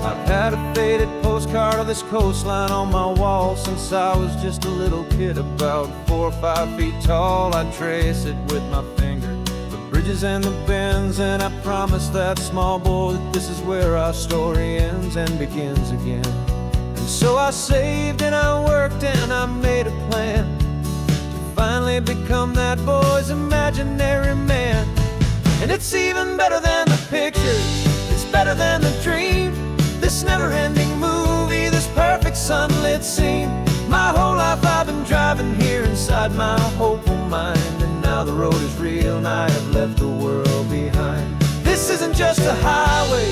I've had a faded postcard of this coastline on my wall since I was just a little kid, about 4 or 5 feet tall. I trace it with my finger, the bridges and the bends, and I promised that small boy that this is where our story ends and begins again. And so I saved and I worked and I made a plan to finally become that boy's imaginary man. And it's even better than the pictures, it's better than the dream, this never-ending movie, this perfect sunlit scene. My whole life I've been driving here inside my hopeful mind, and now the road is real and I have left the world behind. This isn't just a highway,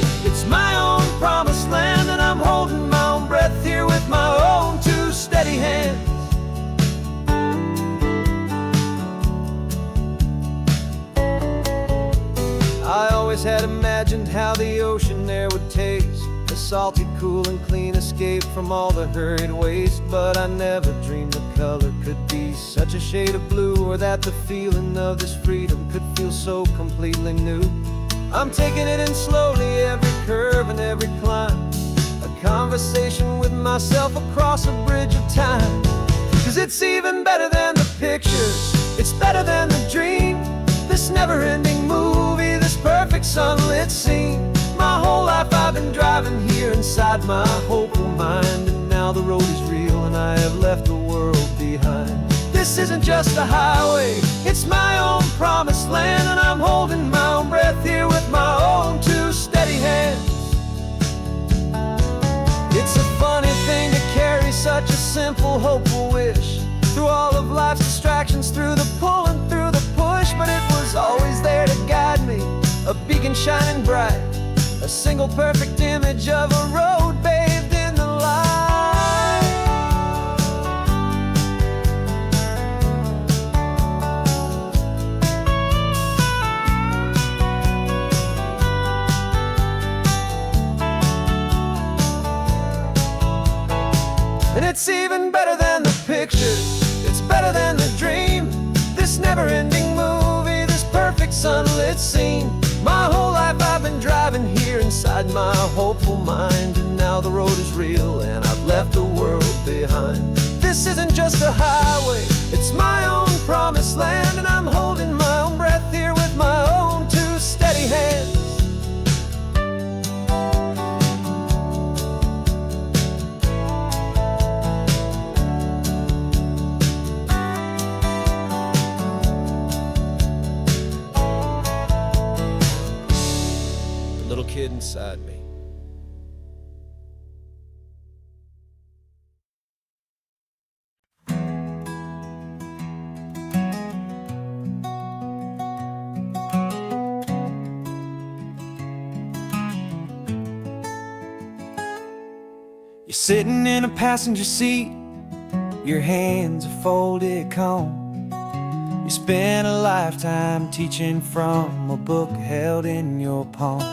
always had imagined how the ocean there would taste, a salty, cool, and clean escape from all the hurried waste. But I never dreamed the color could be such a shade of blue, or that the feeling of this freedom could feel so completely new. I'm taking it in slowly, every curve and every climb, a conversation with myself across a bridge of time. 'Cause it's even better than the pictures, it's better than the dream, this never-ending movie, this perfect sunlit scene. My whole life I've been driving here inside my hopeful mind, and now the road is real and I have left the world behind. This isn't just a highway, it's my own promised land, and I'm holding my own breath here with my own two steady hands. It's a funny thing to carry such a simple, hopeful wish through all of life's distractions, through the pull and through the push. But it was always there to guide me, a beacon shining bright, a single perfect image of a road bathed in the light. And it's even better than the pictures, it's better than the dream, this never-ending movie, this perfect sunlit scene. My whole life I've been driving here inside my hopeful mind, and now the road is real and I've left the world behind. This isn't just a highway, it's my own promised land, and I'm holding my own breath here with my own two steady hands. Little kid inside me. You're sitting in a passenger seat, your hands are folded calm. You spent a lifetime teaching from a book held in your palm.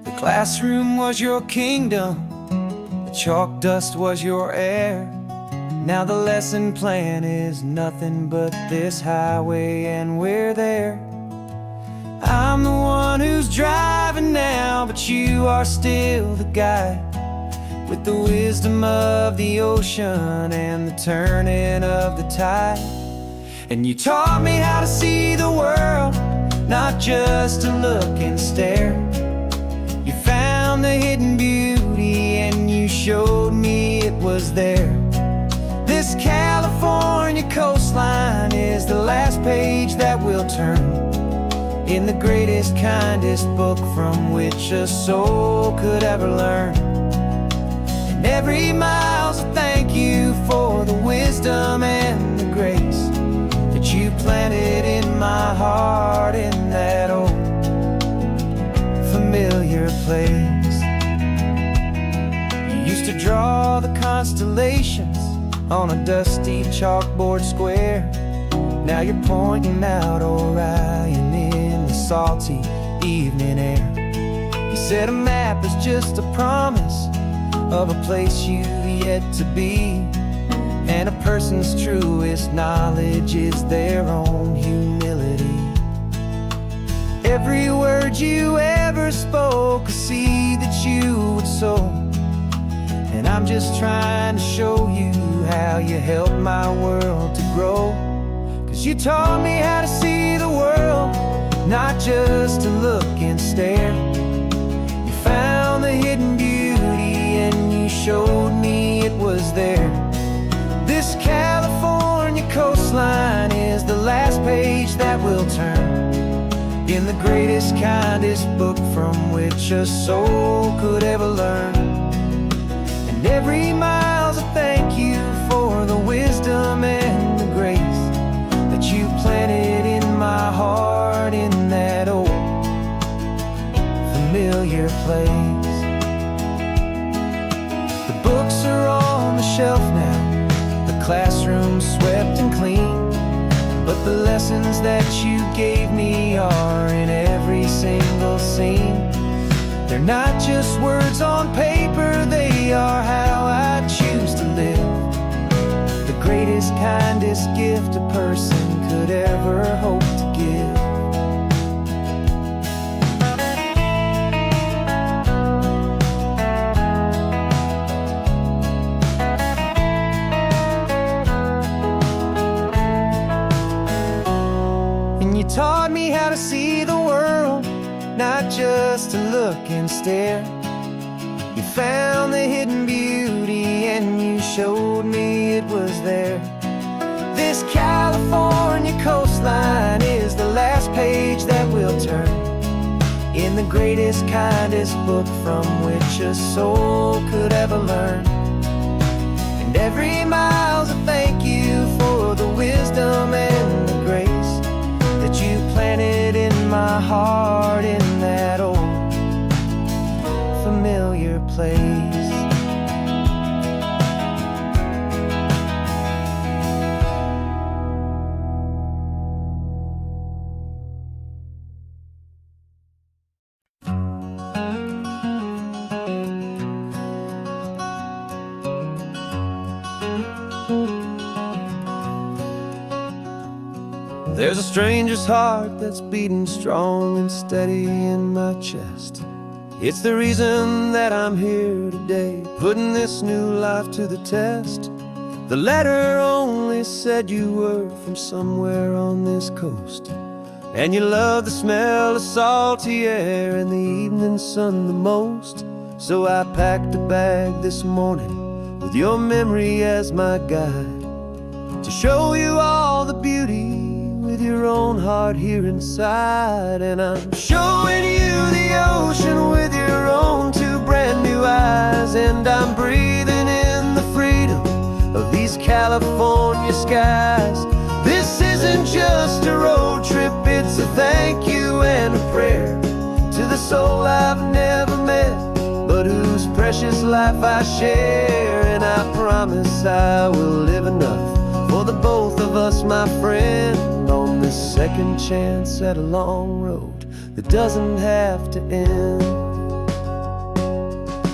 The classroom was your kingdom, the chalk dust was your air. Now the lesson plan is nothing but this highway, and we're there. I'm the one who's driving now, but you are still the guide, with the wisdom of the ocean and the turning of the tide. And you taught me how to see the world, not just to look and stare. You found the hidden beauty and you showed me it was there. This California coastline is the last page that we'll turn in the greatest, kindest book from which a soul could ever learn. And every mile's a thank you for the wisdom and the grace that you planted in my heart in that old familiar place. You used to draw the constellations on a dusty chalkboard square. Now you're pointing out Orion in the salty evening air. You said a map is just a promise of a place you've yet to be, and a person's truest knowledge is their own humility. Every word you ever spoke, a seed that you would sow, and I'm just trying to show you how you helped my world to grow. 'Cause you taught me how to see the world, not just to look and stare. You found the hidden beauty and you showed me it was there. This California coastline is the last page that we'll turn in the greatest, kindest book from which a soul could ever learn. And every mile's a thank you for the wisdom and the grace that you planted in my heart in that old familiar place. The books are on the shelf now, the classroom swept and clean, but the lessons that you gave me are in every single They're not just words on paper, they are how I choose to live. The greatest, kindest gift a person could ever hope to give. And you taught me how to see the world, not just to look and stare. You found the hidden beauty and you showed me it was there. This California coastline is the last page that we'll turn in the greatest, kindest book from which a soul could ever learn. And every mile's a thank you for the wisdom and the grace that you planted in my heart in that old familiar place. There's a stranger's heart that's beating strong and steady in my chest. It's the reason that I'm here today, putting this new life to the test. The letter only said you were from somewhere on this coast, and you love the smell of salty air and the evening sun the most. So I packed a bag this morning with your memory as my guide, to show you all the beauty with your own heart here inside. And I'm showing you the ocean with your own two brand new eyes, and I'm breathing in the freedom of these California skies. This isn't just a road trip, it's a thank you and a prayer to the soul I've never met, but whose precious life I share. And I promise I will live enough for the both of us, my friend, on this second chance at a long road that doesn't have to end.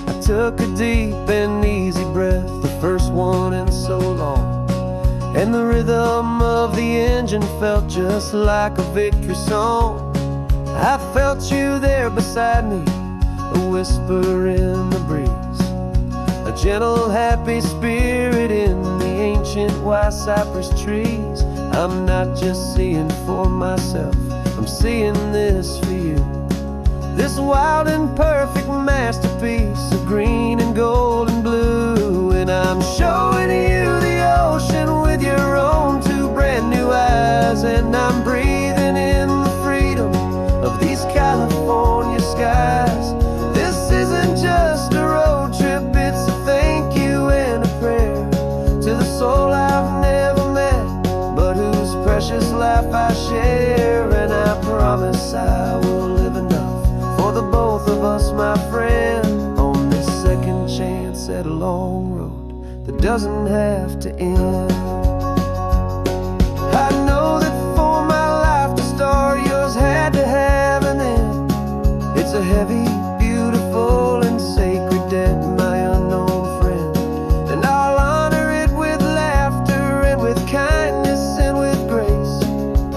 I took a deep and easy breath, the first one in so long, and the rhythm of the engine felt just like a victory song. I felt you there beside me, a whisper in the breeze, a gentle happy spirit in the ancient white cypress trees. I'm not just seeing for myself, I'm seeing this for you. This wild and perfect masterpiece of green and gold and blue. And I'm showing you the ocean with your own two brand new eyes, and I'm breathing in the freedom of these California skies. This isn't just a road trip, it's a thank you and a prayer to the soul I've never met, but whose precious life I share. And I promise I will live enough for the both of us, my friend, on this second chance at a long road that doesn't have to end. I know that for my life to start, yours had to have an end. It's a heavy, beautiful, and sacred debt, my unknown friend, and I'll honor it with laughter and with kindness and with grace,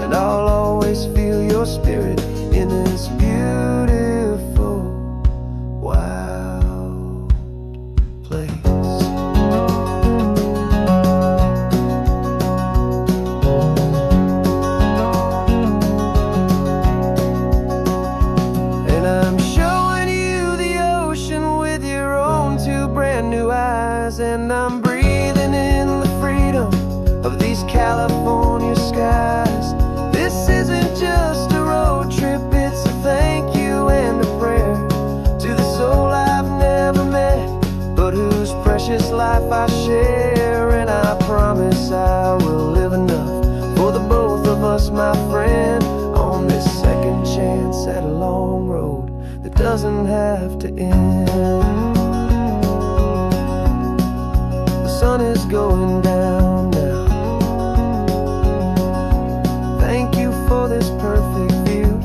and I'll always feel your spirit in this beautiful, wild place. And I'm showing you the ocean with your own two brand new eyes, and I'm breathing in the freedom of these California skies. This isn't just a road trip, it's a thank you and a prayer to the soul I've never met, but whose precious life I share. And I promise I will live enough for the both of us, my friend, on this second chance at a long road that doesn't have to end. The sun is going down now. Thank you for this perfect view.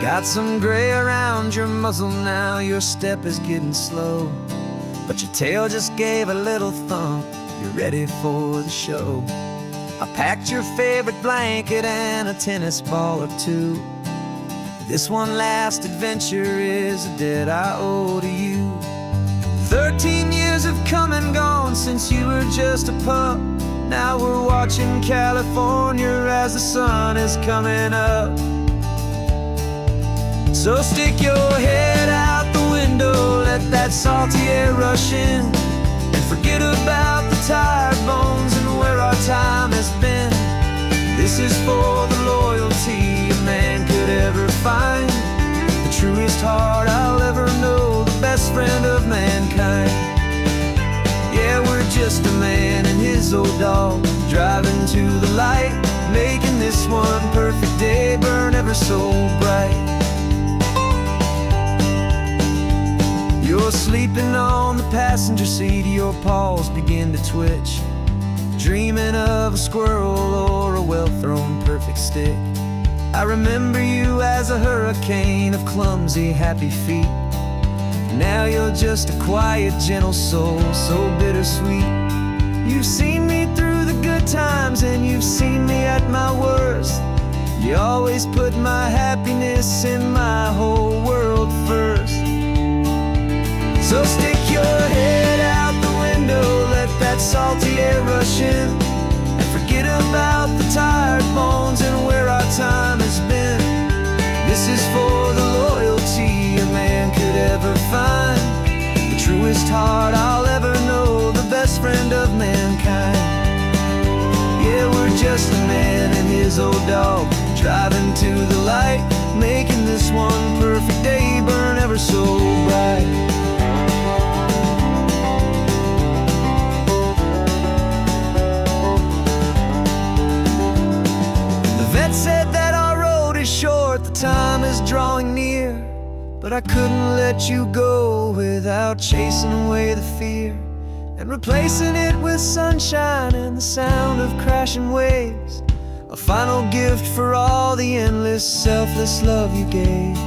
Got some gray around your muzzle now, your step is getting slow, but your tail just gave a little thump, you're ready for the show. I packed your favorite blanket and a tennis ball or two. This one last adventure is a debt I owe to you. 13 years have come and gone since you were just a pup. Now we're watching California as the sun is coming up. So stick your head out the window, let that salty air rush in, and forget about the tired bones and where our time has been. This is for the loyalty a man could ever find, the truest heart I'll ever know, the best friend of mankind. Yeah, we're just a man and his old dog, driving to the light, making this one perfect day burn ever so bright. You're sleeping on the passenger seat, your paws begin to twitch, dreaming of a squirrel or a well-thrown perfect stick. I remember you as a hurricane of clumsy, happy feet. Now you're just a quiet, gentle soul, so bittersweet. You've seen me through the good times and you've seen me at my worst. You always put my happiness in my whole world first. So stick your head out the window, let that salty air rush in, and forget about the tired bones and where our time has been. This is for the loyalty a man could ever find, the truest heart I'll ever know, the best friend of mankind. Yeah, we're just a man and his old dog, driving to the light, making this one perfect day burn ever so bright. Said that our road is short, the time is drawing near, but I couldn't let you go without chasing away the fear and replacing it with sunshine and the sound of crashing waves, a final gift for all the endless, selfless love you gave.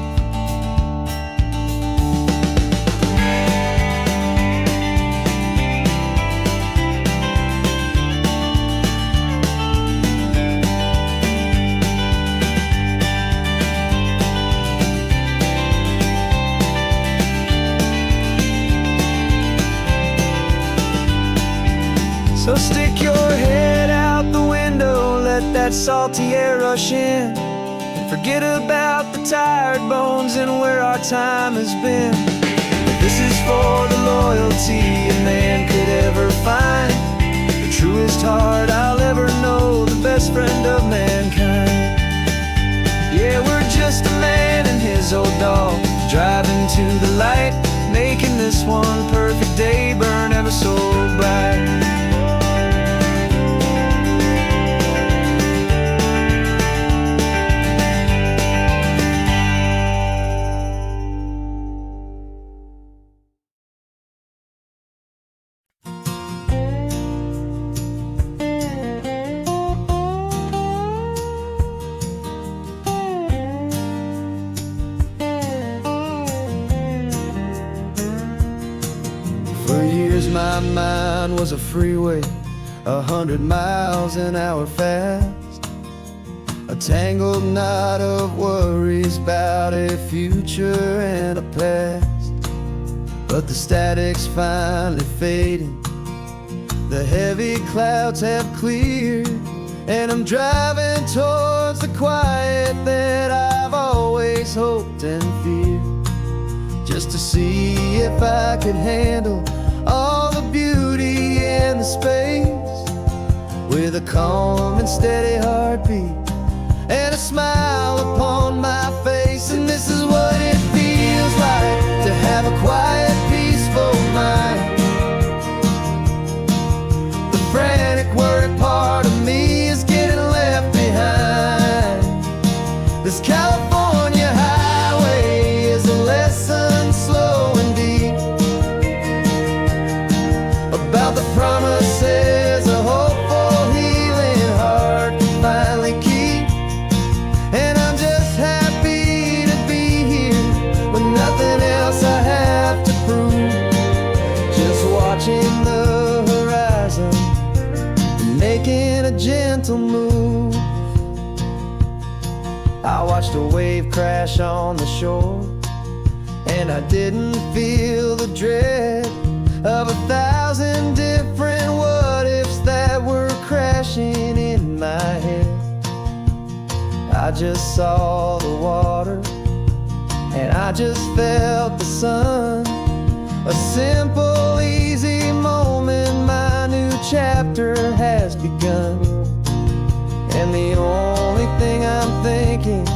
So stick your head out the window, let that salty air rush in, and forget about the tired bones and where our time has been. This is for the loyalty a man could ever find, the truest heart I'll ever know, the best friend of mankind. Yeah, we're just a man and his old dog, driving to the light, making this one perfect day burn ever so bright. My mind was a freeway, 100 miles an hour fast, a tangled knot of worries about a future and a past. But the static's finally fading, the heavy clouds have cleared, and I'm driving towards the quiet that I've always hoped and feared, just to see if I could handle all the beauty and the space, with a calm and steady heartbeat and a smile upon my face. And this is what it feels like to have a quiet, peaceful mind. The frantic, worried part of me is getting left behind. This California highway is a lesson slow and deep about the promises a hopeful, healing heart can finally keep. And I'm just happy making a gentle move. I watched a wave crash on the shore, and I didn't feel the dread of 1,000 different what-ifs that were crashing in my head. I just saw the water, and I just felt the sun. A simple, easy moment, my new chapter has begun. And the only thing I'm thinking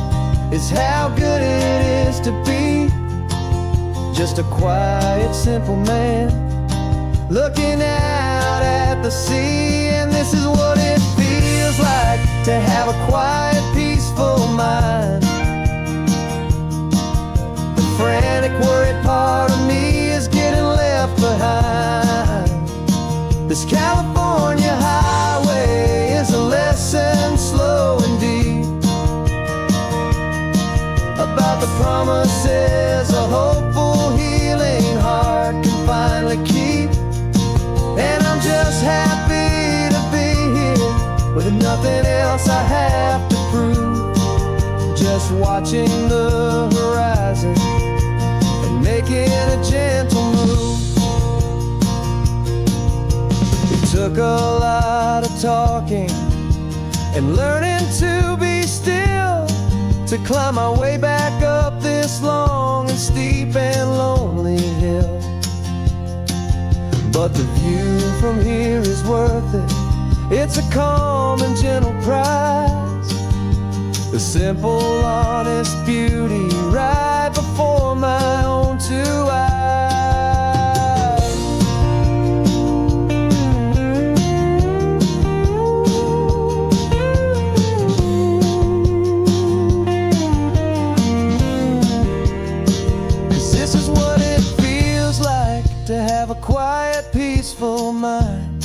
is how good it is to be just a quiet, simple man looking out at the sea. And this is what it feels like to have a quiet, peaceful mind. The frantic, worried part of me is getting left behind. This California highway is a lesson slow and deep about the promises a hopeful, healing heart can finally keep. And I'm just happy to be here with nothing else I have to prove, just watching the horizon and making a gentle move. It took a lot of talking and learning to be still to climb my way back up this long and steep and lonely hill. But the view from here is worth it. It's a calm and gentle prize, the simple, honest beauty right before my own two eyes. To have a quiet, peaceful mind.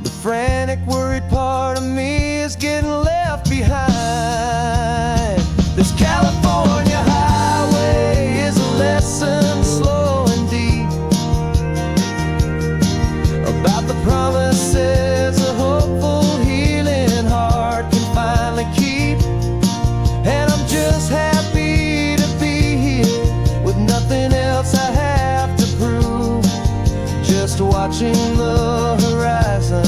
The frantic, worried part of me is getting left behind. This California highway is a lesson slow and deep about the promises a hopeful, healing heart can finally keep. And I'm just happy to be here with nothing else I have to prove, just watching the horizon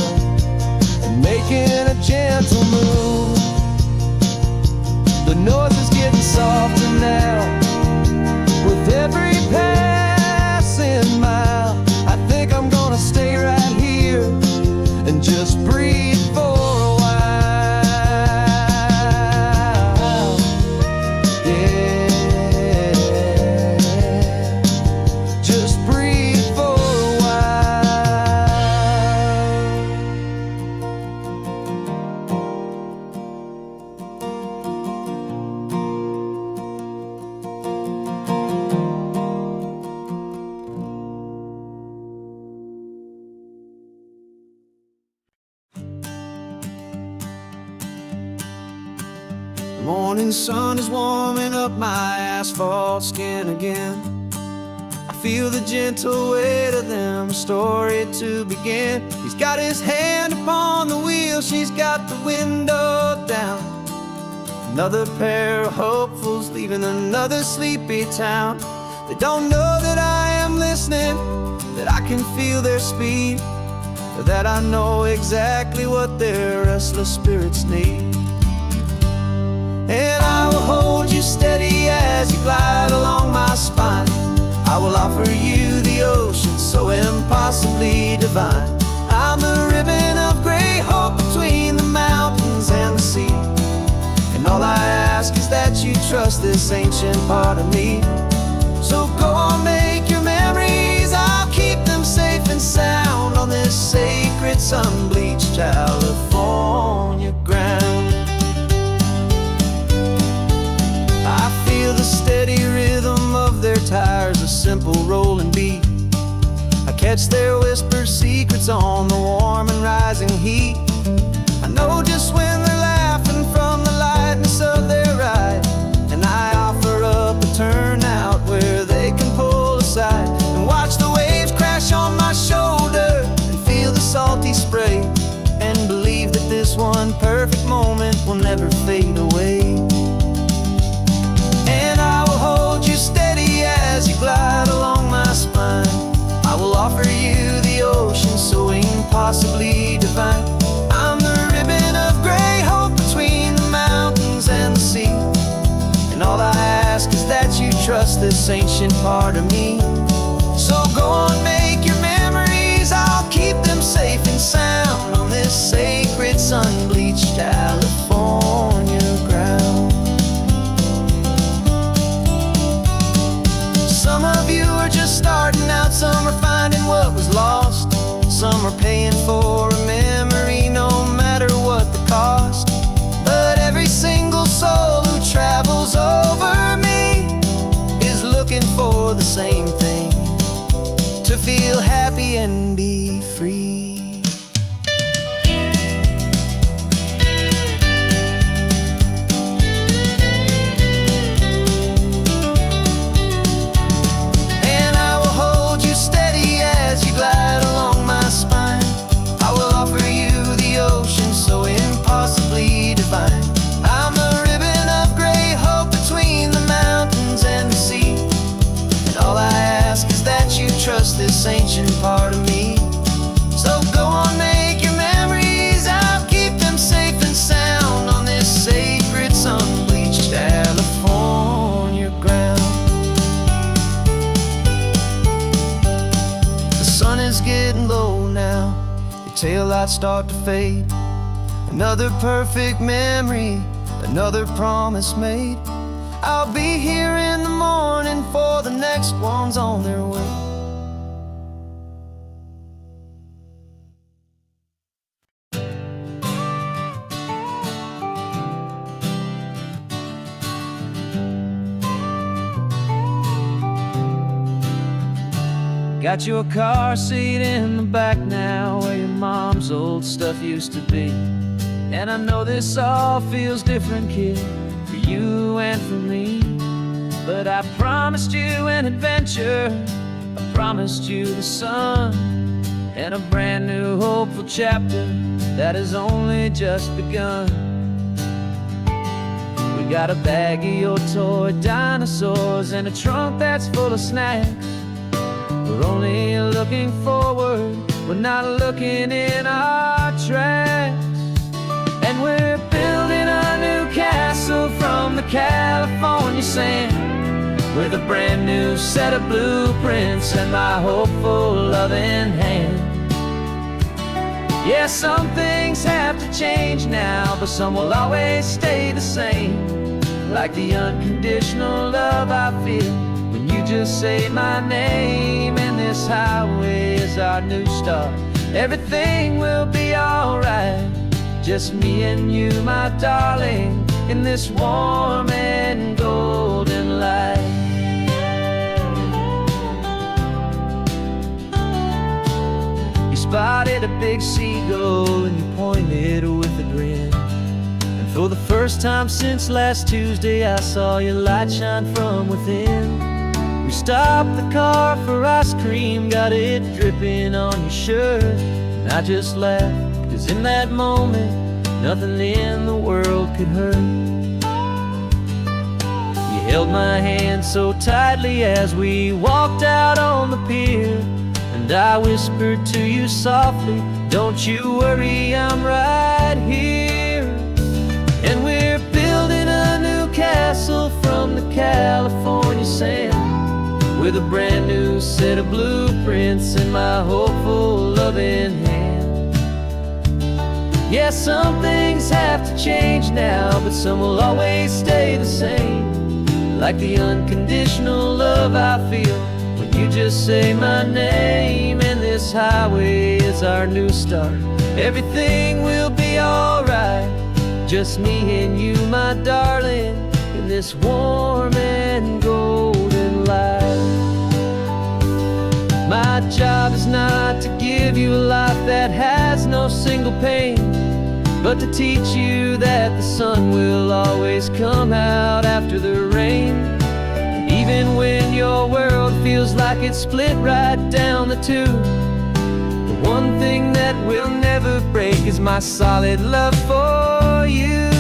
and making a gentle move. The noise is getting softer now with every passing mile. I think I'm gonna stay right here and just breathe for a while. The morning sun is warming up my asphalt skin again. I feel the gentle weight of them, a story to begin. He's got his hand upon the wheel, she's got the window down. Another pair of hopefuls leaving another sleepy town. They don't know that I am listening, that I can feel their speed, or that I know exactly what their restless spirits need. And I will hold you steady as you glide along my spine. I will offer you the ocean so impossibly divine. I'm the ribbon of gray hope between the mountains and the sea. And all I ask is that you trust this ancient part of me. So go on, make your memories, I'll keep them safe and sound on this sacred sun-bleached California ground. I feel the steady rhythm of their tires, a simple rolling beat. I catch their whispered secrets on the warm and rising heat. I know just when they're laughing from the lightness of their ride, and I offer up a turnout where they can pull aside and watch the waves crash on my shoulder and feel the salt impossibly divine. I'm the ribbon of gray hope between the mountains and the sea. And all I ask is that you trust this ancient part of me. So go on, make your memories, I'll keep them safe and sound on this sacred sun-bleached California ground. Some of you are just starting out, some are finding what was lost, some are paying for a memory no matter what the cost. But every single soul who travels over me is looking for the same thing: to feel happy and be free. And I will hold you steady as you glide along my spine. I will offer you the ocean so impossibly divine. I'm the ribbon of gray hope between the mountains and the sea. And all I ask is that you trust this ancient part of me. So go on, make your memories, I'll keep them safe and sound on this sacred sun-bleached California ground. The sun is getting low now, your taillights start to fade. Another perfect memory, another promise made. I'll be here in the morning for the next ones on their way. Got your car seat in the back now, where your mom's old stuff used to be. And I know this all feels different, kid, for you and for me. But I promised you an adventure, I promised you the sun, and a brand new hopeful chapter that has only just begun. We got a bag of your toy dinosaurs and a trunk that's full of snacks. We're only looking forward, we're not looking in our tracks. And we're building a new castle from the California sand, with a brand new set of blueprints and my hopeful loving hand. Yeah, some things have to change now, but some will always stay the same. Like the unconditional love I feel when you just say my name. And this highway is our new start, everything will be alright. Just me and you, my darling, in this warm and golden light. You spotted a big seagull and you pointed with a grin. And for the first time since last Tuesday, I saw your light shine from within. We stopped the car for ice cream, got it dripping on your shirt. And I just laughed, 'cause in that moment, nothing in the world could hurt. You held my hand so tightly as we walked out on the pier. And I whispered to you softly, don't you worry, I'm right here. And we're building a new castle from the California sand, with a brand new set of blueprints in my hopeful loving hand. Yeah, some things have to change now, but some will always stay the same. Like the unconditional love I feel when you just say my name. And this highway is our new start, everything will be alright. Just me and you, my darling, in this warm and golden light. My job is not to give you a life that has no single pain, but to teach you that the sun will always come out after the rain. And even when your world feels like it's split right down the two, the one thing that will never break is my solid love for you.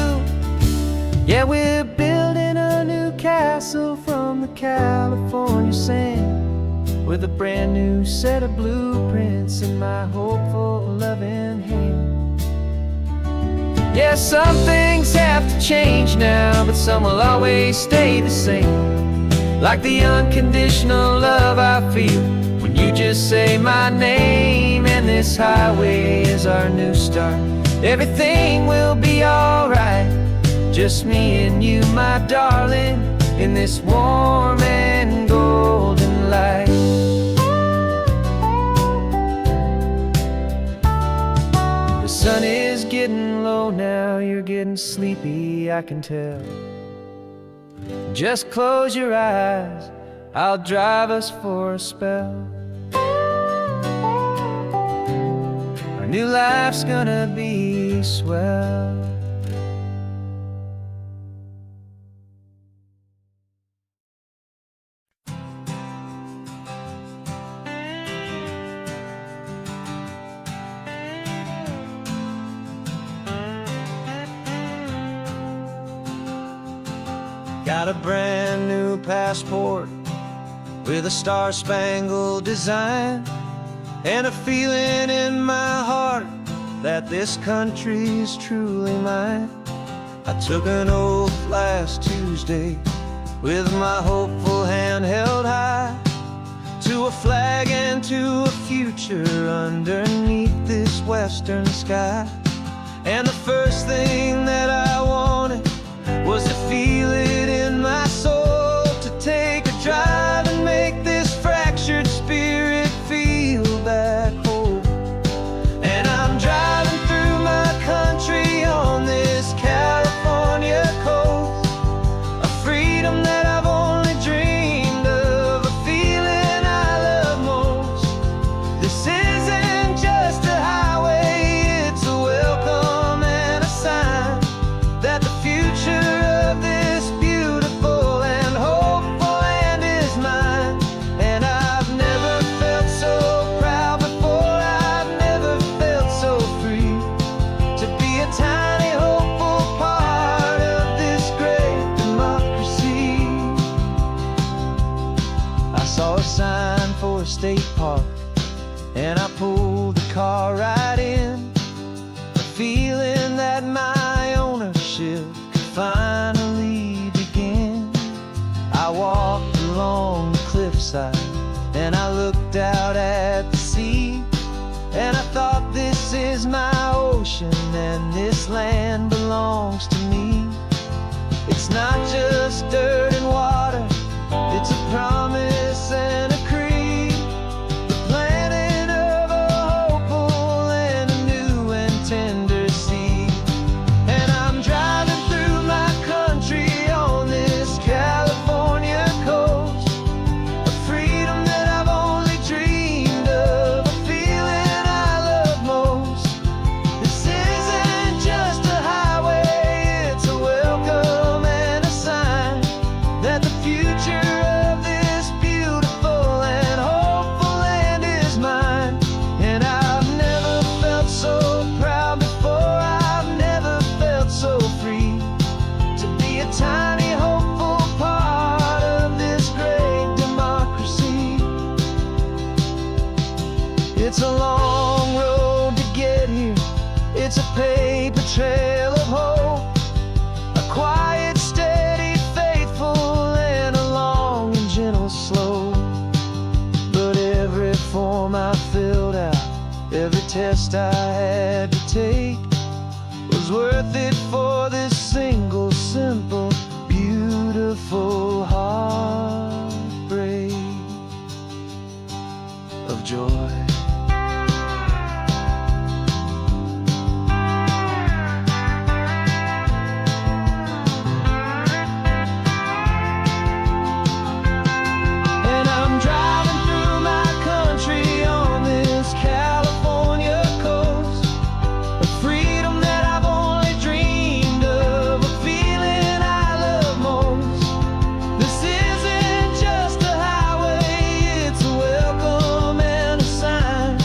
Yeah, we're building a new castle from the California sand, with a brand new set of blueprints in my hopeful Yeah, some things have to change now, but some will always stay the same. Like the unconditional love I feel when you just say my name. And this highway is our new start. Everything will be alright, just me and you, my darling, in this warm and golden light. The sun is getting low now, you're getting sleepy, I can tell. Just close your eyes, I'll drive us for a spell. Our new life's gonna be swell. Got a brand new passport with a star-spangled design, and a feeling in my heart that this country's truly mine. I took an oath last Tuesday with my hopeful hand held high, to a flag and to a future underneath this western sky. And the first thing that I wanted was to feel it in my soul, to take a drive and make this fractured spirit feel back home. And I'm driving through my country on this California coast, a freedom that I've only dreamed of, a feeling I love most. This isn't just a highway, it's a welcome and a sign that the future of this beautiful and hopeful land is mine. And I've never felt so proud before, I've never felt so free, to be a tiny hopeful part of this great democracy. I saw a sign for a state park, and I pulled the car right in, a feeling that my ownership could finally begin. I walked along the cliffside and I looked out at the sea, and I thought, this is my ocean and this land belongs to me. It's not just dirt and water, it's a promise and a creed, the planting of a hopeful and a new and tender seed. And I'm driving through my country on this California coast, a freedom that I've only dreamed of, a feeling I love most. This isn't just a highway, it's a welcome and a sign that the future of this beautiful and hopeful land is mine. And I've never felt so proud before, I've never felt so free, to be a tiny hopeful part of this great democracy. It's a long road to get here, it's a paper trail of hope, a quiet, steady, faithful, and a long and gentle slope. But every form I filled out, every test I had to take, was worth it for this single, simple, beautiful heartbreak of joy. And I'm driving through my country on this California coast, a freedom that I've only dreamed of, a feeling I love most. This isn't just a highway, it's a welcome and a sign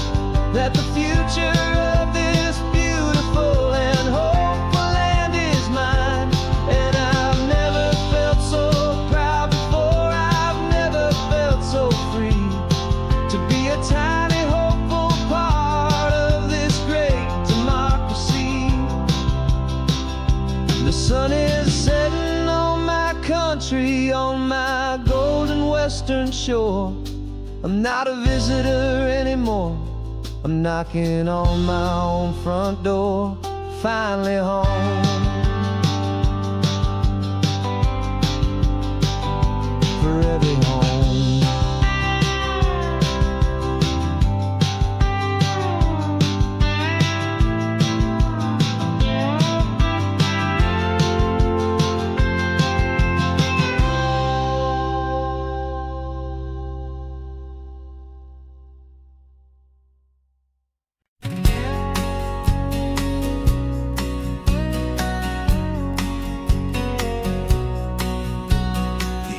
that the future of this beautiful and hopeful land is mine. And I've never felt so proud before, I've never felt so free, to be a tiny hopeful part of this great democracy. western shore. I'm not a visitor anymore. I'm knocking on my own front door, finally home. Forever home.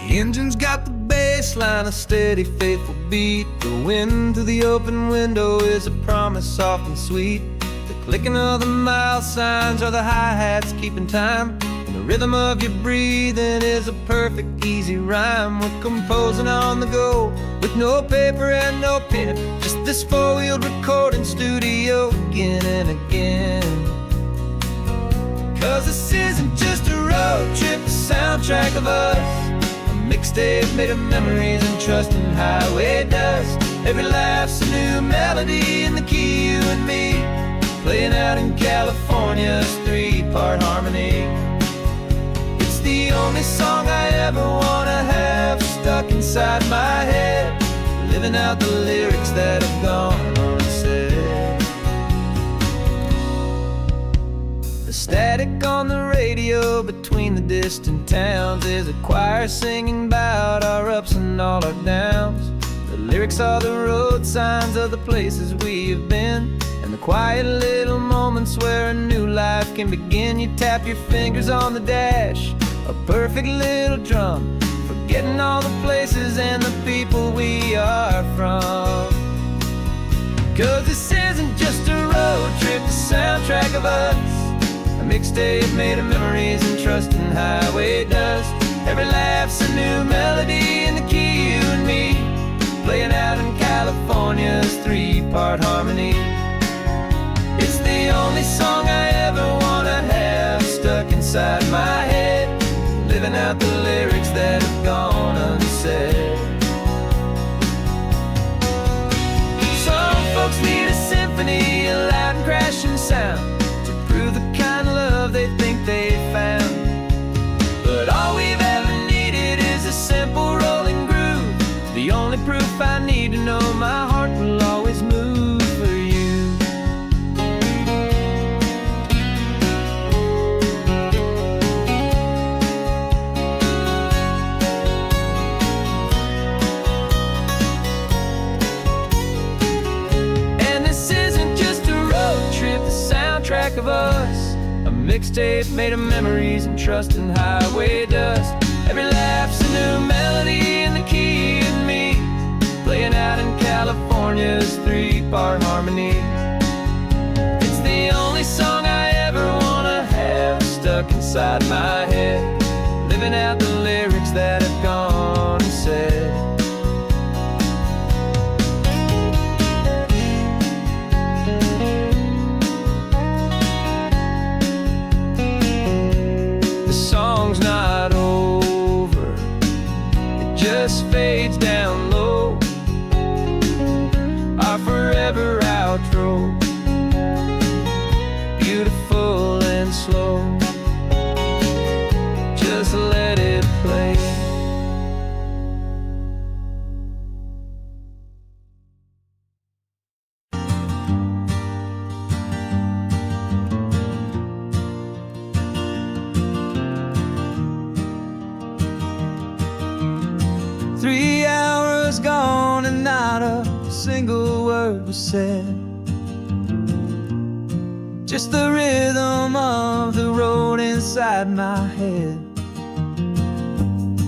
The engine's got the bass line, a steady, faithful beat. The wind through the open window is a promise soft and sweet. The clicking of the mile signs are the hi-hats keeping time, and the rhythm of your breathing is a perfect, easy rhyme. We're composing on the go with no paper and no pen, just this four-wheeled recording studio again and again. 'Cause this isn't just a road trip, the soundtrack of us. Mixtape made of memories and trust in highway dust. Every laugh's a new melody in the key, you and me, playing out in California's three-part harmony. It's the only song I ever wanna have stuck inside my head, living out the lyrics that have gone unsaid. The static on the radio between the distant towns is a choir singing about our ups and all our downs. The lyrics are the road signs of the places we have been, and the quiet little moments where a new life can begin. You tap your fingers on the dash, a perfect little drum, forgetting all the places and the people we are from. 'Cause this isn't just a road trip, the soundtrack of us. A mixtape made of memories and trust in highway dust. Every laugh's a new melody in the key, you and me, playing out in California's three-part harmony. It's the only song I ever wanna have stuck inside my head, living out the lyrics that have gone unsaid. Some folks need a symphony, a loud and crashing sound, the kind of love they think they found. But all we've ever needed is a simple rolling groove, the only proof I need to know my heart will always move for you. And this isn't just a road trip, the soundtrack of us. A mixtape made of memories and trust in highway dust. Every laugh's a new melody in the key and me, playing out in California's three-part harmony. It's the only song I ever wanna have stuck inside my head, living out the lyrics that have gone unsaid. Not over, it just fades down low, our forever outro, beautiful and slow, just let it play. Gone and not a single word was said, just the rhythm of the road inside my head.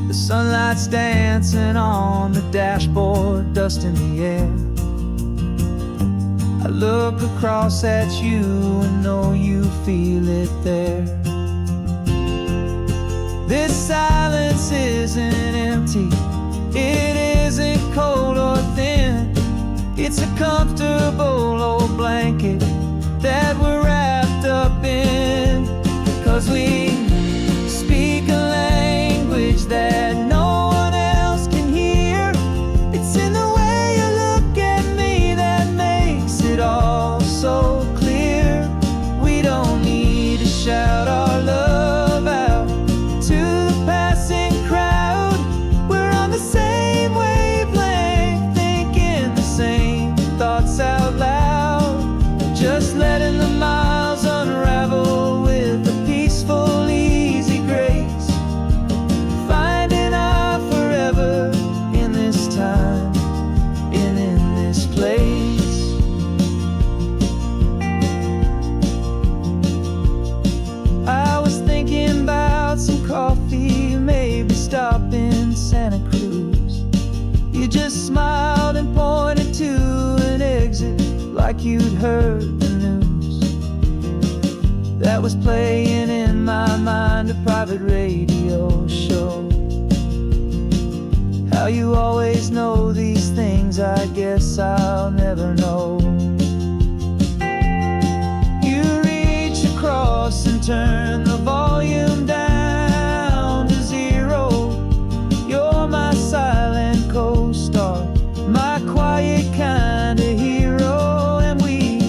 The sunlight's dancing on the dashboard, dust in the air. I look across at you and know you feel it there. This silence isn't empty, it isn't cold or thin. It's a comfortable old blanket that we're wrapped up in. 'Cause we speak a language that no one else can hear. like you'd heard the news that was playing in my mind, a private radio show. How you always know these things, I guess I'll never know. You reach across and turn the volume down to 0. You're my silent co-star, my quiet kind of hero. And we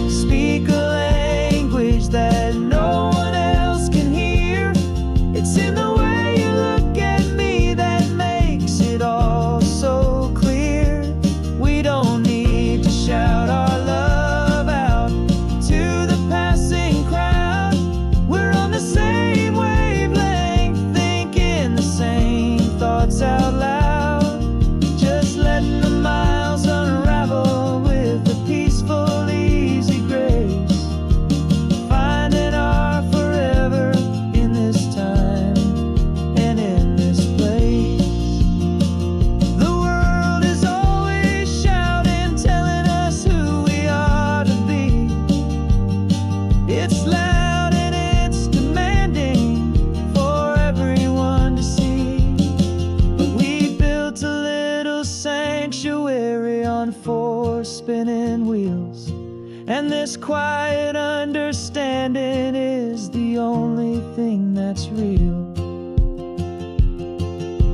speak a language that no one else can hear. It's in the way you look at me that makes it all so clear. We don't need to shout our love out to the passing crowd. We're on the same wavelength, thinking the same thoughts out loud. Just letting the miles unravel with a peaceful, easy grace. Finding our forever in this time and in this place. The world is always shouting, telling us who we are to be. It's loud and it's demanding for everyone to see. But we built a little sanctuary on 4 spinning wheels, and this quiet understanding is the only thing that's real.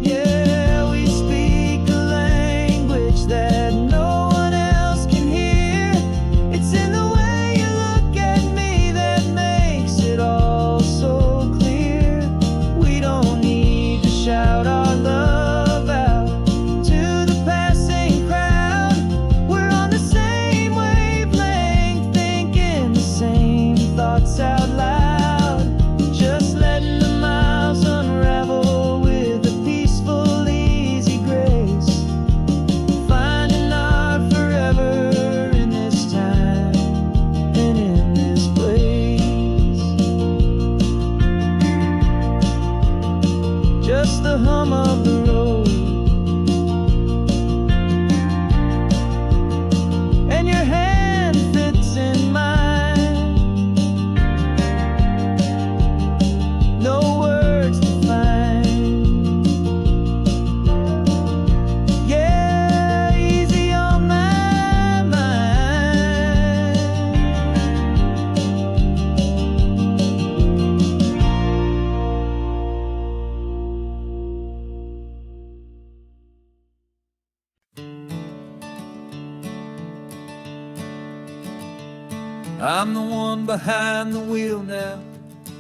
Yeah, we speak a language that no one else can hear. It's in the way you look at me that makes it all so clear. We don't need to shout our love out to the passing crowd. We're on the same wavelength, thinking the same thoughts out loud. Just letting the miles unravel with a peaceful, easy grace. Finding our forever in this time and in this place. Just the hum of the road and your hand fits in mine. No words to find. Yeah, easy on my mind. I'm the one behind the wheel now.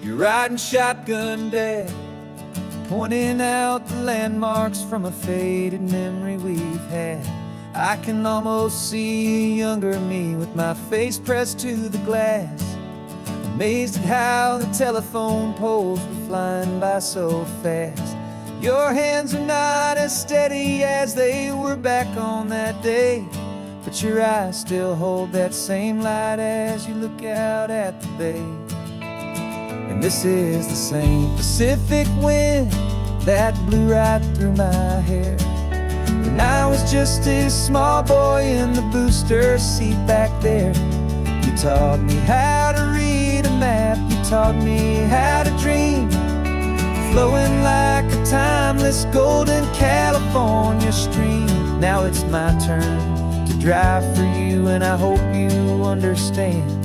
You're riding shotgun, Dad, pointing out the landmarks from a faded memory we've had. I can almost see a younger me with my face pressed to the glass, amazed at how the telephone poles were flying by so fast. Your hands are not as steady as they were back on that day, but your eyes still hold that same light as you look out at the bay. And this is the same Pacific wind that blew right through my hair when I was just a small boy in the booster seat back there. You taught me how to read a map, you taught me how to dream, flowing like a timeless golden California stream. Now it's my turn to drive for you, and I hope you understand.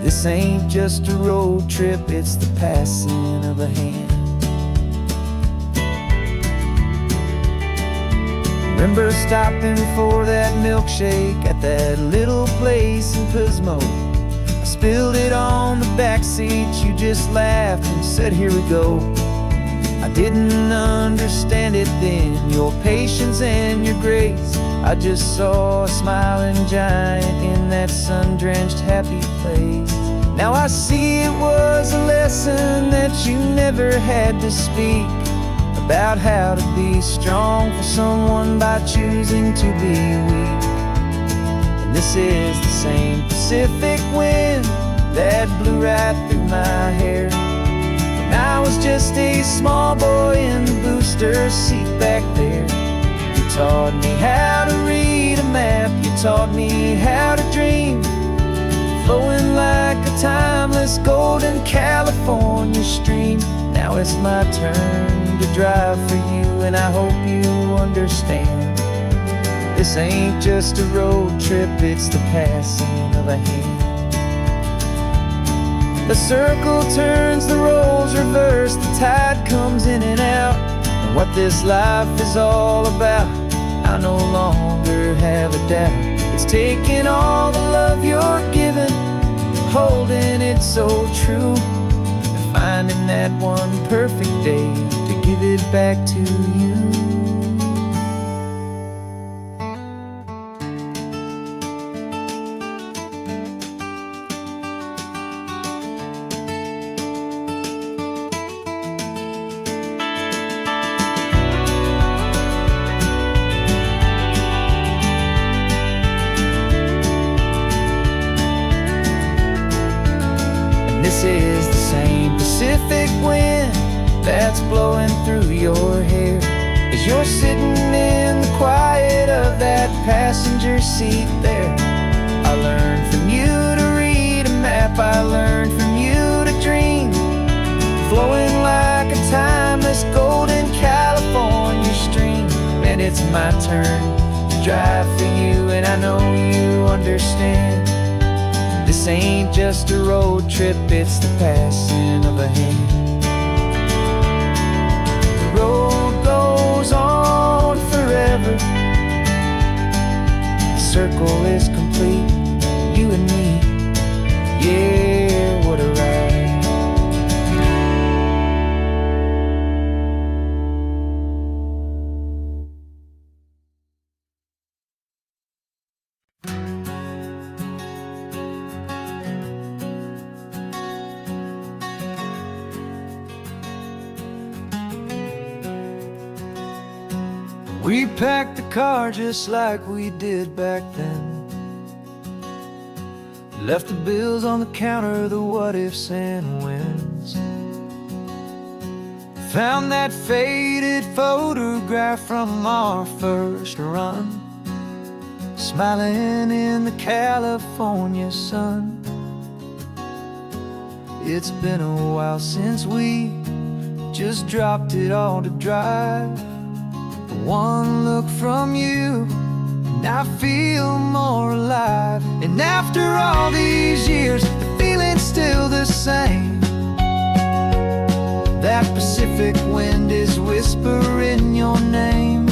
This ain't just a road trip, it's the passing of a hand. Remember stopping for that milkshake at that little place in Pismo? I spilled it on the back seat, you just laughed and said, here we go. I didn't understand it then, your patience and your grace. I just saw a smiling giant in that sun-drenched happy place. Now I see it was a lesson that you never had to speak, about how to be strong for someone by choosing to be weak. And this is the same Pacific wind that blew right through my hair when I was just a small boy in the booster seat back there. You taught me how to read a map, you taught me how to dream, flowing like a timeless golden California stream. Now it's my turn to drive for you, and I hope you understand. This ain't just a road trip, it's the passing of a hand. The circle turns, the roles reverse, the tide comes in and out. And what this life is all about, I no longer have a doubt. It's taking all the love you're giving, holding it so true, and finding that one perfect day to give it back to you. This is the same Pacific wind that's blowing through your hair as you're sitting in the quiet of that passenger seat there. I learned from you to read a map, I learned from you to dream, flowing like a timeless golden California stream. And it's my turn to drive for you, and I know you understand. This ain't just a road trip, it's the passing of a hand. The road goes on forever, the circle is complete, you and me, yeah, what a ride. We packed the car just like we did back then, left the bills on the counter, the what-ifs and whens. Found that faded photograph from our first run, smiling in the California sun. It's been a while since we just dropped it all to drive. One look from you, and I feel more alive. And after all these years, the feeling's still the same. That Pacific wind is whispering your name.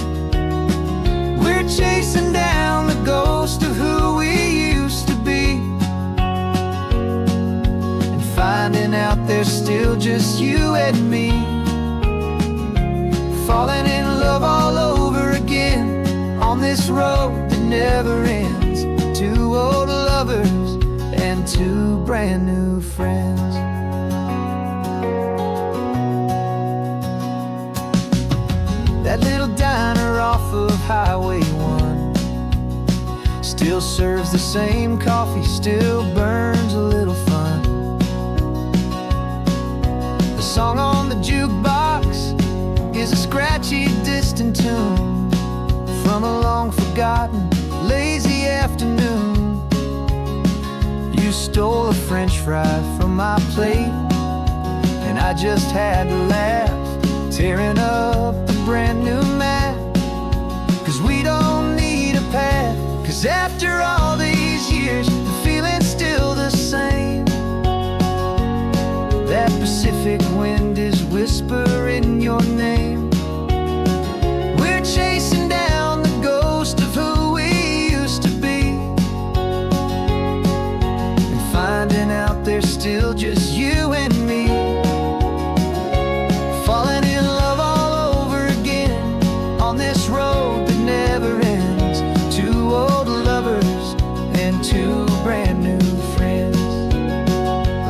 We're chasing down the ghost of who we used to be, and finding out there's still just you and me. Falling in love all over again on this road that never ends. Two old lovers and two brand new friends. That little diner off of Highway 1 still serves the same coffee, still burns a little fun. The song on the jukebox is a scratchy, distant tune from a long-forgotten, lazy afternoon. You stole a French fry from my plate, and I just had to laugh, tearing up the brand new map. 'Cause we don't need a path, 'cause after all these years, the feeling's still the same. That Pacific wind is whispering your name. We're chasing down the ghost of who we used to be, and finding out there's still just you and me. Falling in love all over again on this road that never ends. Two old lovers and two brand new friends.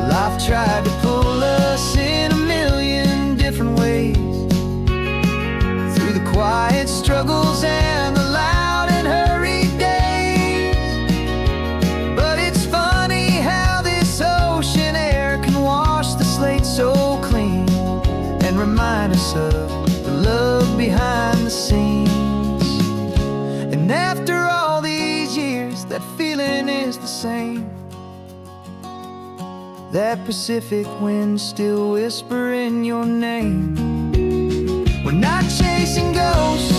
Life tried to pull us in a million different ways, through the quiet struggles and the loud and hurried days. But it's funny how this ocean air can wash the slate so clean, and remind us of the love behind the scenes. same. That Pacific wind still whispering your name. We're not chasing ghosts,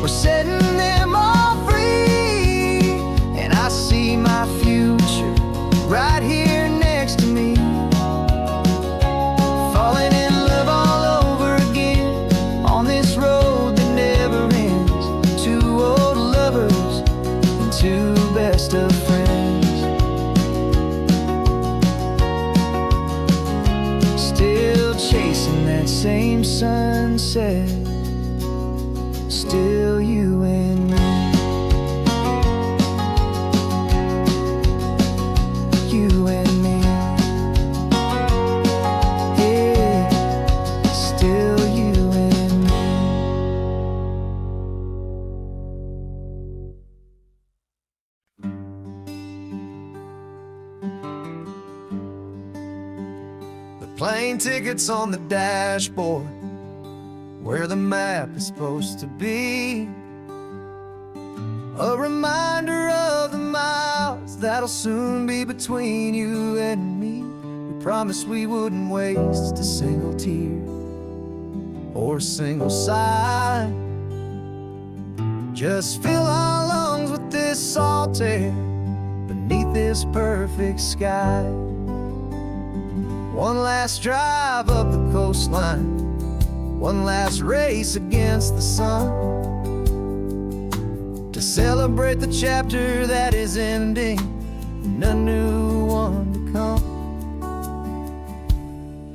we're setting them all free. And I see my future right here next to me, falling in love all over again on this road that never ends. Two old lovers and two best of friends, still chasing that same sunset. Still you and me, you and me, yeah, still you and me. The plane tickets on the dashboard, where the map is supposed to be, a reminder of the miles that'll soon be between you and me. We promised we wouldn't waste a single tear or a single sigh. Just fill our lungs with this salt air beneath this perfect sky. One last drive up the coastline, one last race against the sun, to celebrate the chapter that is ending and a new one to come.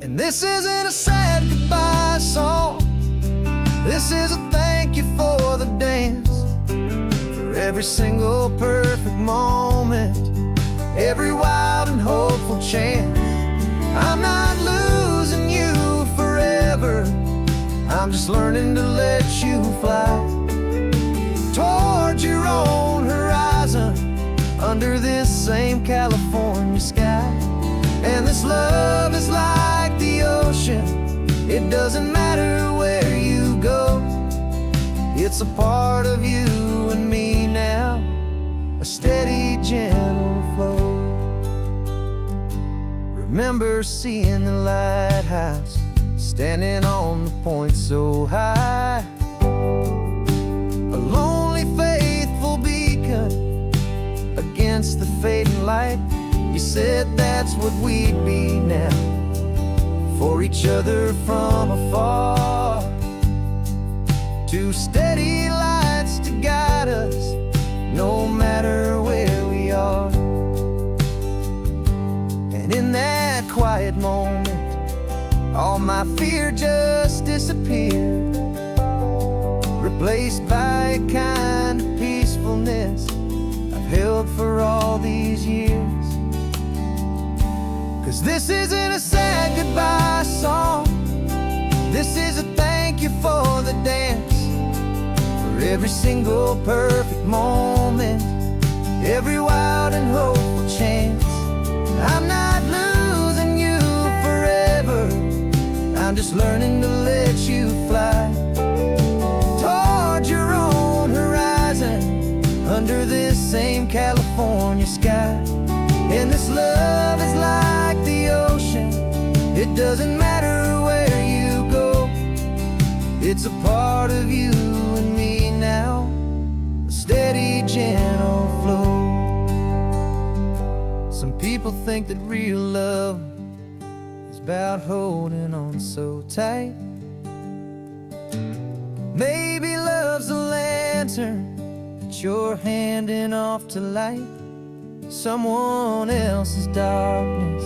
And this isn't a sad goodbye song, this is a thank you for the dance, for every single perfect moment, every wild and hopeful chance. I'm not losing you forever, I'm just learning to let you fly towards your own horizon under this same California sky. And this love is like the ocean, it doesn't matter where you go, it's a part of you and me now, a steady, gentle flow. Remember seeing the lighthouse, standing on the point so high, a lonely, faithful beacon against the fading light. You said that's what we'd be now, for each other from afar. Two steady lights to guide us, no matter where we are. And in that quiet moment, all my fear just disappeared, replaced by a kind of peacefulness I've held for all these years. 'Cause this isn't a sad goodbye song, this is a thank you for the dance, for every single perfect moment, every wild and hopeful chance. I'm not losing you forever, I'm just learning to let you fly towards your own horizon under this same California sky. And this love is like the ocean, it doesn't matter where you go, it's a part of you and me now, a steady, gentle flow. Some people think that real love is about holding on so tight. Maybe love's a lantern that you're handing off to light someone else's darkness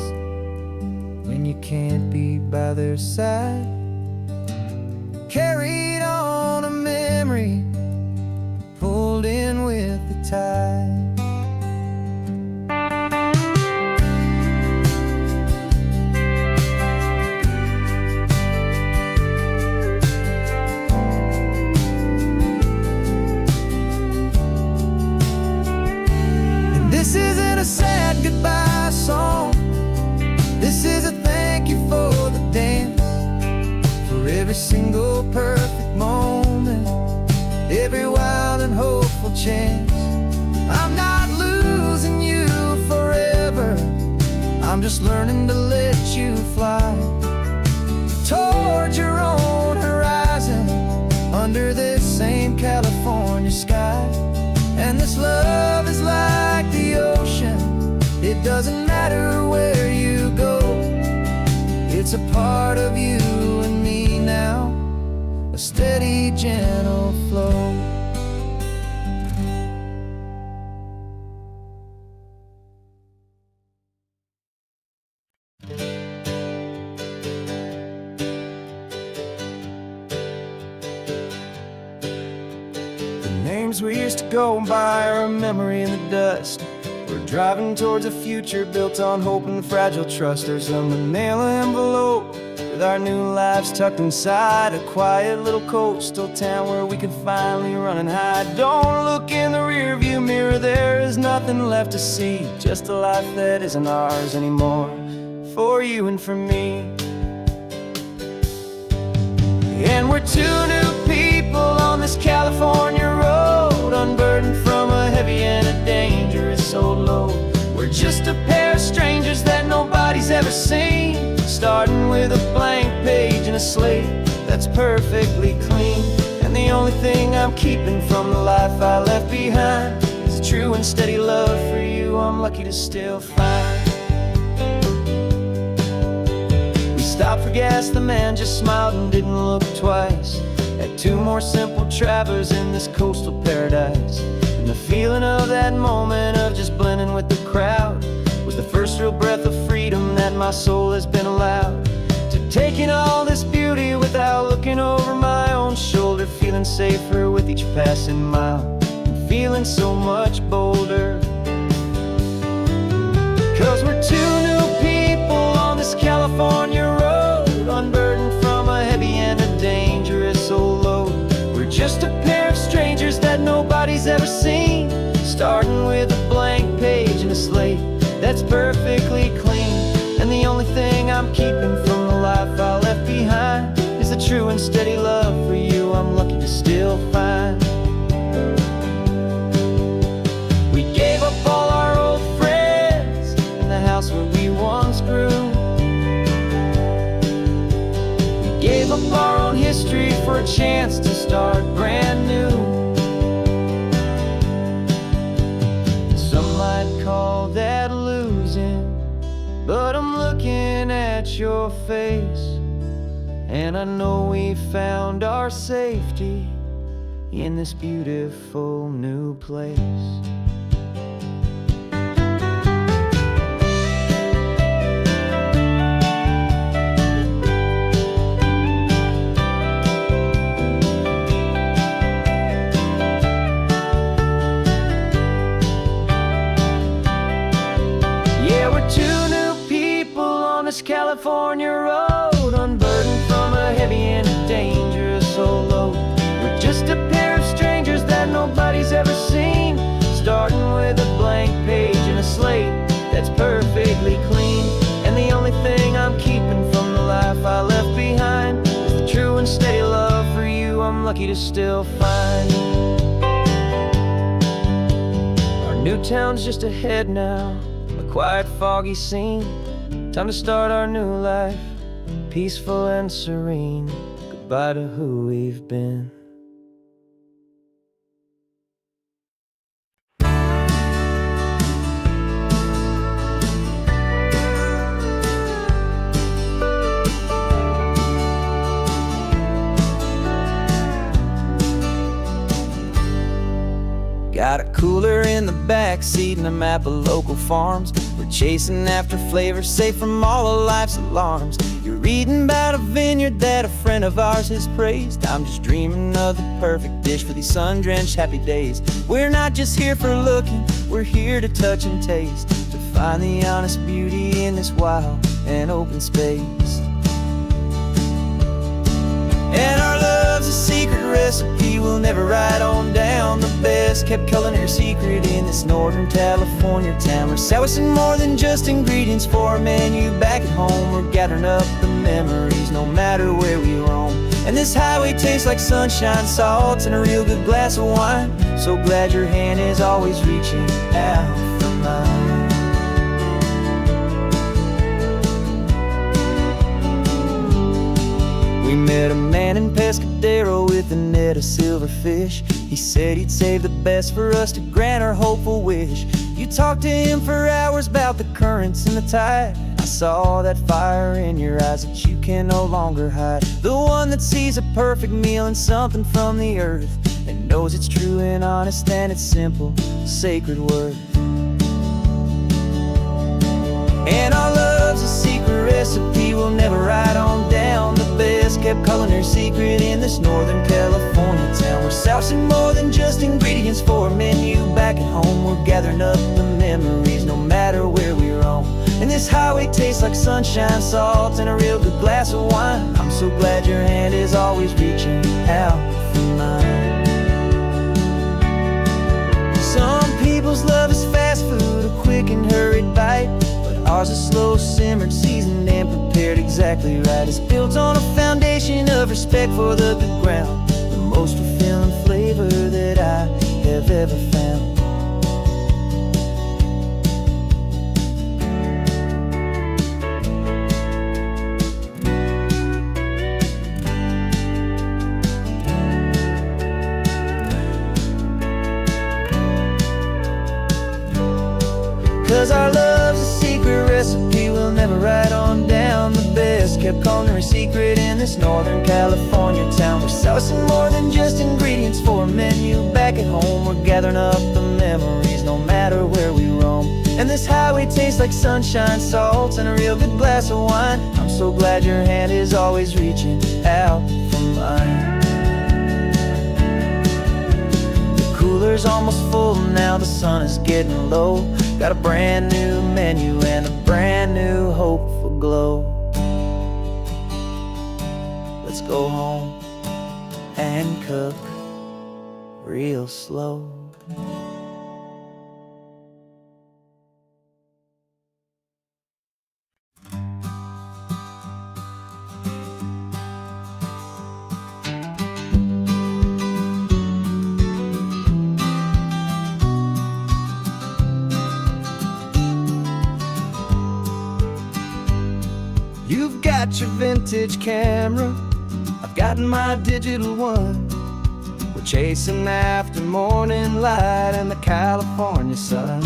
when you can't be by their side. Carried on a memory, pulled in with the tide. This isn't a sad goodbye song, this is a thank you for the dance, just learning to let you fly towards your own horizon under this same California sky. And this love is like the ocean, it doesn't matter where you go. It's a part of you and me now, a steady, gentle flow. Names we used to go by are a memory in the dust. We're driving towards a future built on hope and fragile trust. There's a manila envelope with our new lives tucked inside, a quiet little coastal town where we can finally run and hide. Don't look in the rearview mirror, there is nothing left to see, just a life that isn't ours anymore, for you and for me. And we're two new people on this California road, unburdened from a heavy and a dangerous old load. We're just a pair of strangers that nobody's ever seen, starting with a blank page and a slate that's perfectly clean. And the only thing I'm keeping from the life I left behind is a true and steady love for you I'm lucky to still find. Stopped for gas, the man just smiled and didn't look twice. Had two more simple travelers in this coastal paradise. And the feeling of that moment of just blending with the crowd was the first real breath of freedom that my soul has been allowed to take in all this beauty without looking over my own shoulder, feeling safer with each passing mile and feeling so much bolder. 'Cause we're two new people on this California road, unburdened from a heavy and a dangerous old load. We're just a pair of strangers that nobody's ever seen, starting with a blank page and a slate that's perfectly clean. And the only thing I'm keeping from the life I left behind is the true and steady love for you I'm lucky to still find. We gave up all our old friends and the house where we once grew. Gave up our own history for a chance to start brand new. Some might call that losing, but I'm looking at your face, and I know we found our safety in this beautiful new place. This California road, unburdened from a heavy and a dangerous old load. We're just a pair of strangers that nobody's ever seen, starting with a blank page and a slate that's perfectly clean. And the only thing I'm keeping from the life I left behind is the true and steady love for you I'm lucky to still find. Our new town's just ahead now, a quiet, foggy scene. Time to start our new life, peaceful and serene. Goodbye to who we've been. Got a cooler in the back seat and a map of local farms. We're chasing after flavors safe from all of life's alarms. You're reading about a vineyard that a friend of ours has praised. I'm just dreaming of the perfect dish for these sun-drenched happy days. We're not just here for looking, we're here to touch and taste, to find the honest beauty in this wild and open space. And our love's a secret recipe we'll never write on down. The best kept culinary secret in this Northern California town. We're saving more than just ingredients for a menu back at home. We're gathering up the memories no matter where we roam. And this highway tastes like sunshine, salt, and a real good glass of wine. So glad your hand is always reaching out for mine. Pescadero with a net of silverfish. He said he'd save the best for us to grant our hopeful wish. You talked to him for hours about the currents and the tide. I saw that fire in your eyes that you can no longer hide. The one that sees a perfect meal and something from the earth, and knows it's true and honest and it's simple, sacred word. And our love's a secret recipe we'll never write on down. The best kept culinary secret in this Northern California town. We're sourcing more than just ingredients for a menu. Back at home we're gathering up the memories no matter where we roam. And this highway tastes like sunshine, salt, and a real good glass of wine. I'm so glad your hand is always reaching out for mine. Some people's love is fast food, a quick and hurried bite. Ours is slow simmered, seasoned and prepared exactly right. It's built on a foundation of respect for the good ground, the most fulfilling flavor that I have ever found. 'Cause our love's a secret recipe we'll never write on down. The best kept culinary secret in this Northern California town. We're sourcing more than just ingredients for a menu. Back at home we're gathering up the memories no matter where we roam. And this highway tastes like sunshine, salt, and a real good glass of wine. I'm so glad your hand is always reaching out for mine. The cooler's almost full now, the sun is getting low. Got a brand new menu and a brand new hopeful glow. Let's go home and cook real slow. You've got your vintage camera, I've got my digital one. We're chasing after morning light and the California sun.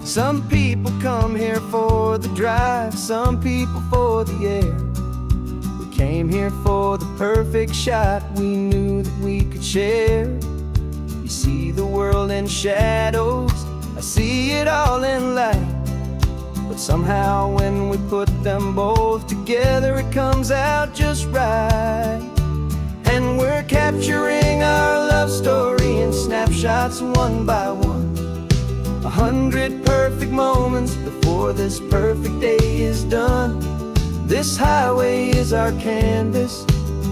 Some people come here for the drive, some people for the air. We came here for the perfect shot we knew that we could share. You see the world in shadows, I see it all in light. But somehow when we put them both together it comes out just right. And we're capturing our love story in snapshots one by one. 100 perfect moments before this perfect day is done. This highway is our canvas,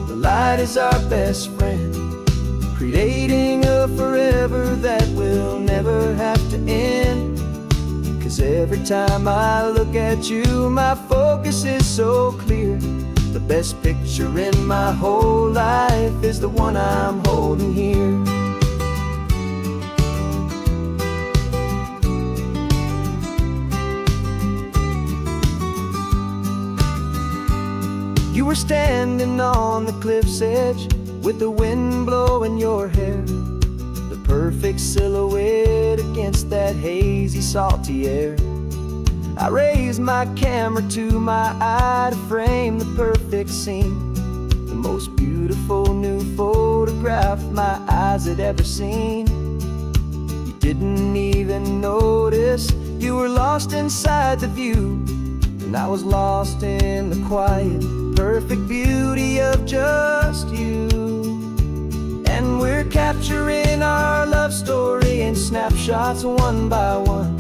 the light is our best friend, creating a forever that will never have to end. 'Cause every time I look at you, my focus is so clear. The best picture in my whole life is the one I'm holding here. You were standing on the cliff's edge with the wind blowing your hair, the perfect silhouette against that hazy, salty air. I raised my camera to my eye to frame the perfect scene, the most beautiful new photograph my eyes had ever seen. You didn't even notice you were lost inside the view, and I was lost in the quiet, perfect beauty of just you. And we're capturing our love story in snapshots one by one.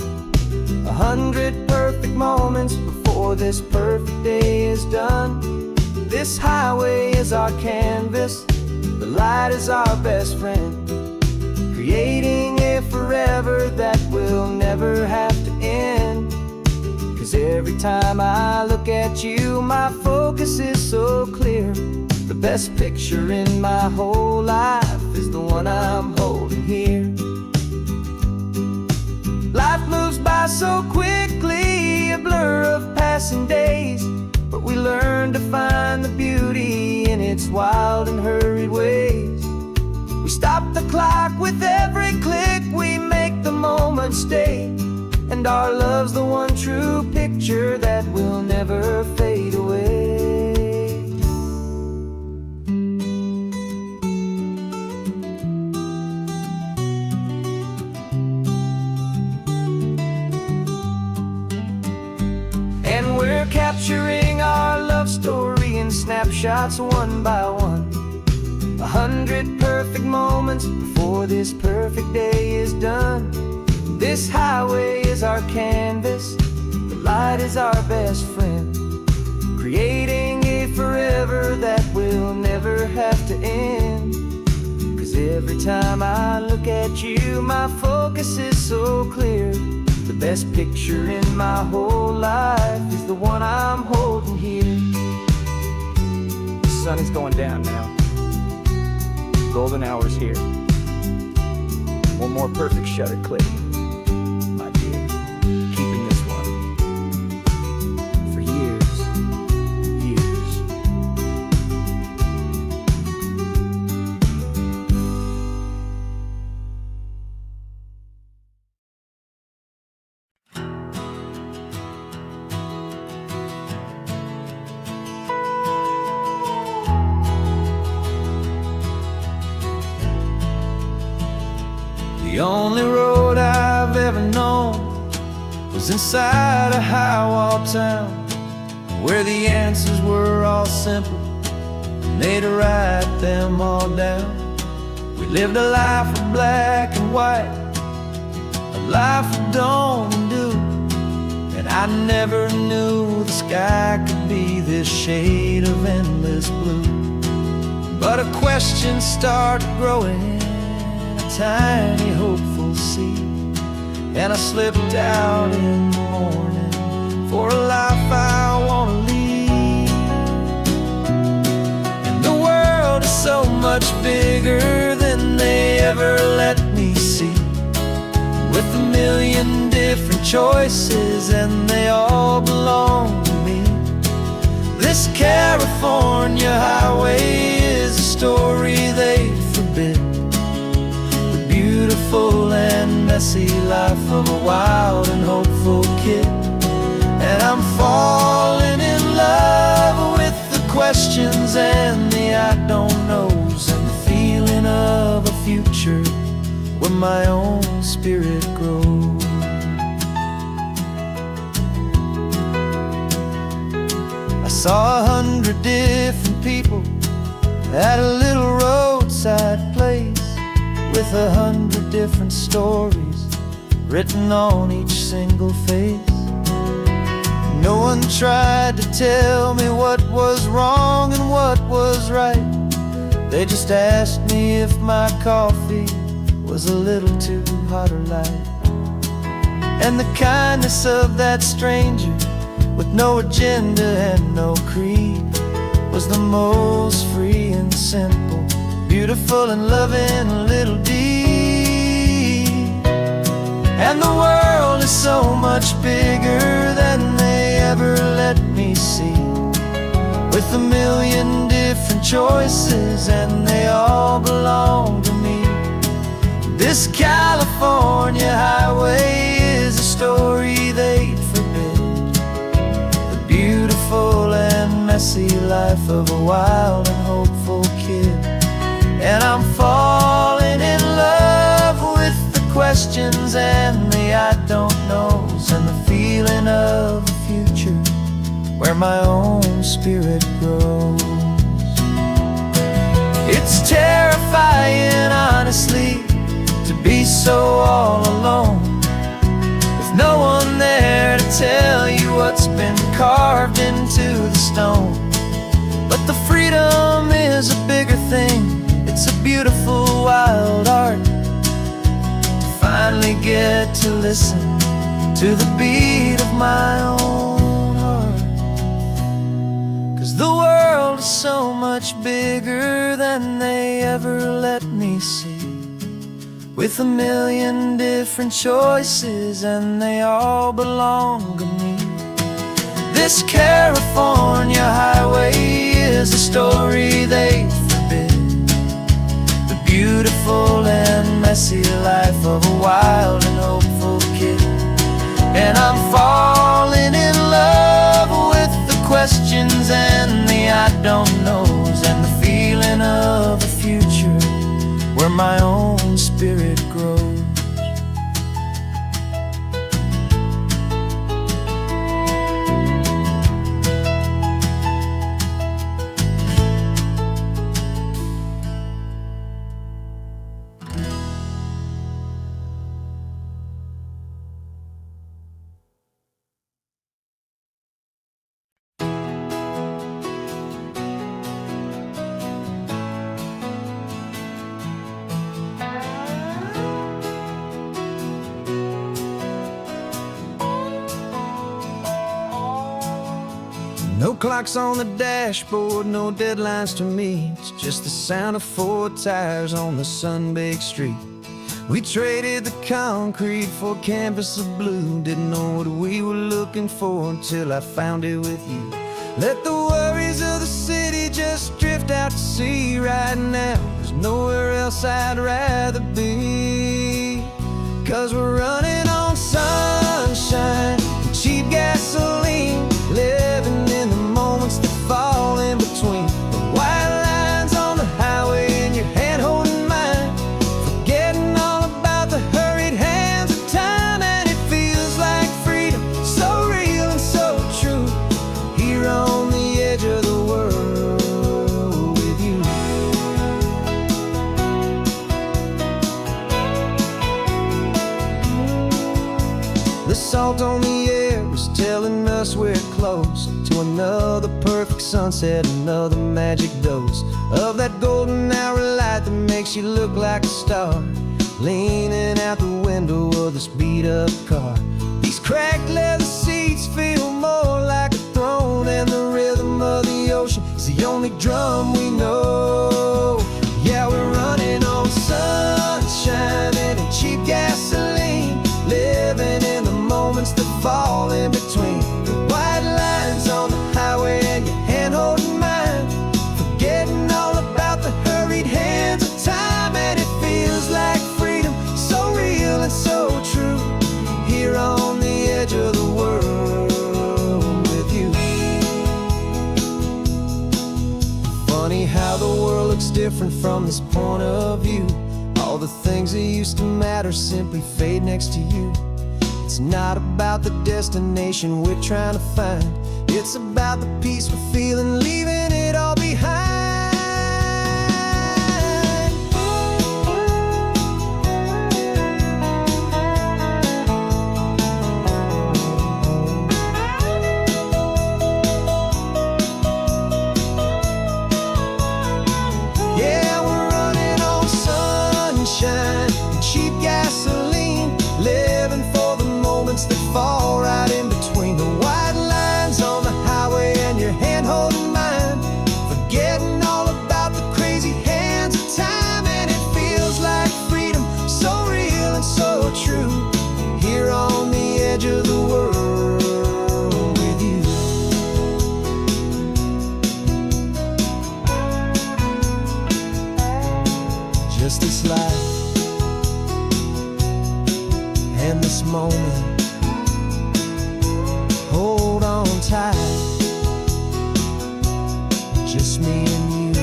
100 perfect moments before this perfect day is done. This highway is our canvas, the light is our best friend, creating a forever that will never have to end. 'Cause every time I look at you, my focus is so clear. The best picture in my whole life is the one I'm holding here. Life moves by so quickly, a blur of passing days, but we learn to find the beauty in its life's wild and hurried ways. We stop the clock with every click, we make the moment stay. And our love's the one true picture that will never fade away. And we're capturing our love story in snapshots one by one. 100 perfect moments before this perfect day is done. This highway is our canvas, the light is our best friend, creating a forever that will never have to end. 'Cause every time I look at you, my focus is so clear. The best picture in my whole life is the one I'm holding here. The sun is going down now. Golden hour's here. One more perfect shutter click, my dear. Keeping this one for years, years. The only road I've ever known was inside a high-wall town, where the answers were all simple, and they'd write them all down. We lived a life of black and white, a life of dawn and dew, and I never knew the sky could be this shade of endless blue. But a question started growing, tiny hopeful seed, and I slipped out in the morning for a life I want to lead. And the world is so much bigger than they ever let me see, with a million different choices and they all belong to me. This California highway is a story they forbid, beautiful and messy life of a wild and hopeful kid. And I'm falling in love with the questions and the I don't knows, and the feeling of a future where my own spirit grows. I saw 100 different people at a little roadside place, with 100 different stories written on each single face. No one tried to tell me what was wrong and what was right. They just asked me if my coffee was a little too hot or light. And the kindness of that stranger, with no agenda and no creed, was the most free and simple, beautiful and loving little deed. And the world is so much bigger than they ever let me see, with a million different choices and they all belong to me. This California highway is a story they'd forbid, the beautiful and messy life of a wild and hopeful kid. And I'm falling in love with the questions and the I don't knows, and the feeling of a future where my own spirit grows. It's terrifying, honestly, to be so all alone, with no one there to tell you what's been carved into the stone. But the freedom is a bigger thing. It's a beautiful wild art to finally get to listen to the beat of my own heart. 'Cause the world is so much bigger than they ever let me see, with a million different choices and they all belong to me. This California highway is a story they messy life of a wild and hopeful kid. And I'm falling in love with the questions and the I don't knows, and the feeling of a future where my own spirit grows. No clocks on the dashboard, no deadlines to meet. It's just the sound of 4 tires on the sun-baked street. We traded the concrete for a canvas of blue. Didn't know what we were looking for until I found it with you. Let the worries of the city just drift out to sea. Right now, there's nowhere else I'd rather be. 'Cause we're running on sunshine and cheap gasoline, living in the moments that fall in between. The white lines on the highway and your hand holding mine, forgetting all about the hurried hands of time. And it feels like freedom, so real and so true, here on the edge of the world with you. The salt on the air is telling us we're close to another perfect sunset, another magic dose of that golden hour light that makes you look like a star, leaning out the window of this beat-up car. These cracked leather seats feel more like a throne, and the rhythm of the ocean is the only drum we know. Yeah, we're running on sunshine and cheap gasoline, living in the moments that fall in between. The white lines on the highway and your hand holding mine, forgetting all about the hurried hands of time. And it feels like freedom, so real and so true, here on the edge of the world with you. Funny how the world looks different from this point of view. All the things that used to matter simply fade next to you. It's not about the destination we're trying to find, it's about the peace we're feeling, leaving it all behind. Yeah, we're running on sunshine and cheap gasoline, living for the moments that fall right in between. The white lines on the highway and your hand holding mine, forgetting all about the crazy hands of time. And it feels like freedom, so real and so true, here on the edge of the world with you. Just this life and this moment, hold on tight, just me and you.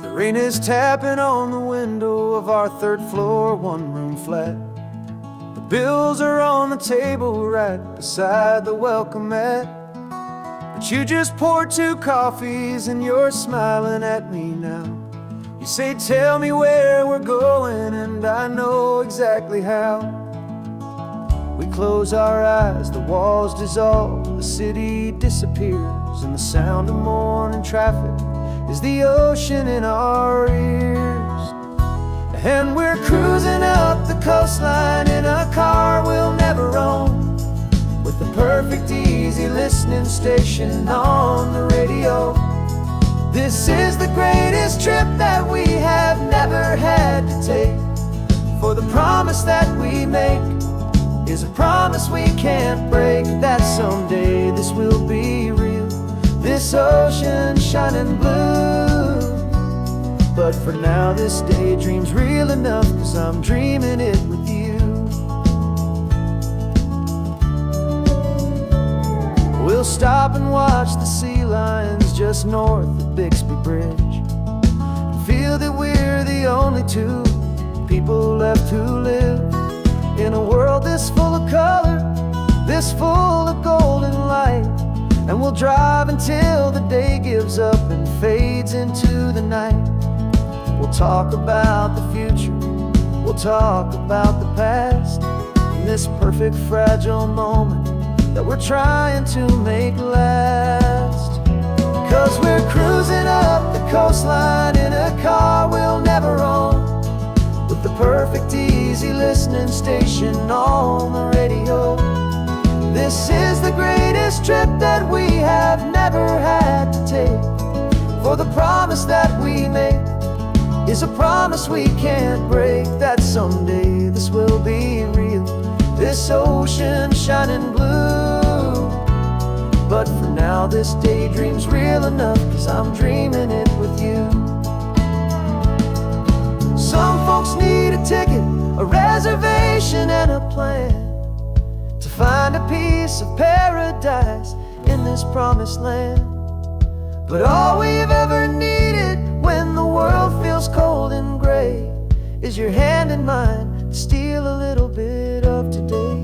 The rain is tapping on the window of our 3rd floor, 1-room flat. The bills are on the table right beside the welcome mat. But you just poured 2 coffees and you're smiling at me now. You say, tell me where we're going, and I know exactly how. We close our eyes, the walls dissolve, the city disappears, and the sound of morning traffic is the ocean in our ears. And we're cruising up the coastline in a car we'll never own, with the perfect easy listening station on the radio. This is the greatest trip that we have never had to take. For the promise that we make is a promise we can't break, that someday this will be real, this ocean shining blue. But for now this daydream's real enough, 'cause I'm dreaming it with you. We'll stop and watch the sea lions just north of Bixby Bridge, and feel that we're the only two people left who live in a world this full of color, this full of golden light. And we'll drive until the day gives up and fades into the night. We'll talk about the future, we'll talk about the past, in this perfect fragile moment that we're trying to make last. 'Cause we're cruising up the coastline in a car we'll never own, with the perfect easy listening station on the radio. This is the greatest trip that we have never had to take. For the promise that we make is a promise we can't break, that someday this will be real, this ocean shining blue. But for now this daydream's real enough, 'cause I'm dreaming it with you. Some folks need a ticket, a reservation and a plan to find a piece of paradise in this promised land. But all we've ever needed when the world feels cold and gray is your hand in mine to steal a little bit of today.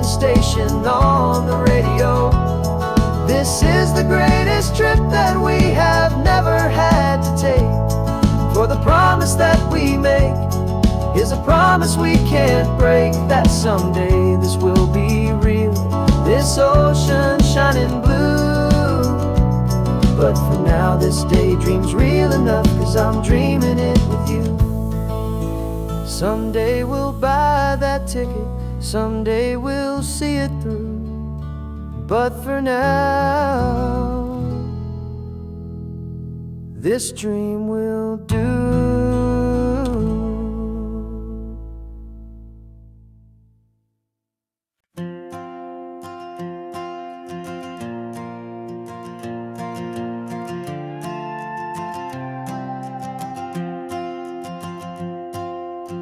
Station on the radio. This is the greatest trip that we have never had to take. For the promise that we make is a promise we can't break, that someday this will be real, this ocean shining blue. But for now this daydream's real enough, 'cause I'm dreaming it with you. Someday we'll buy that ticket, someday we'll see it through. But for now, this dream will do.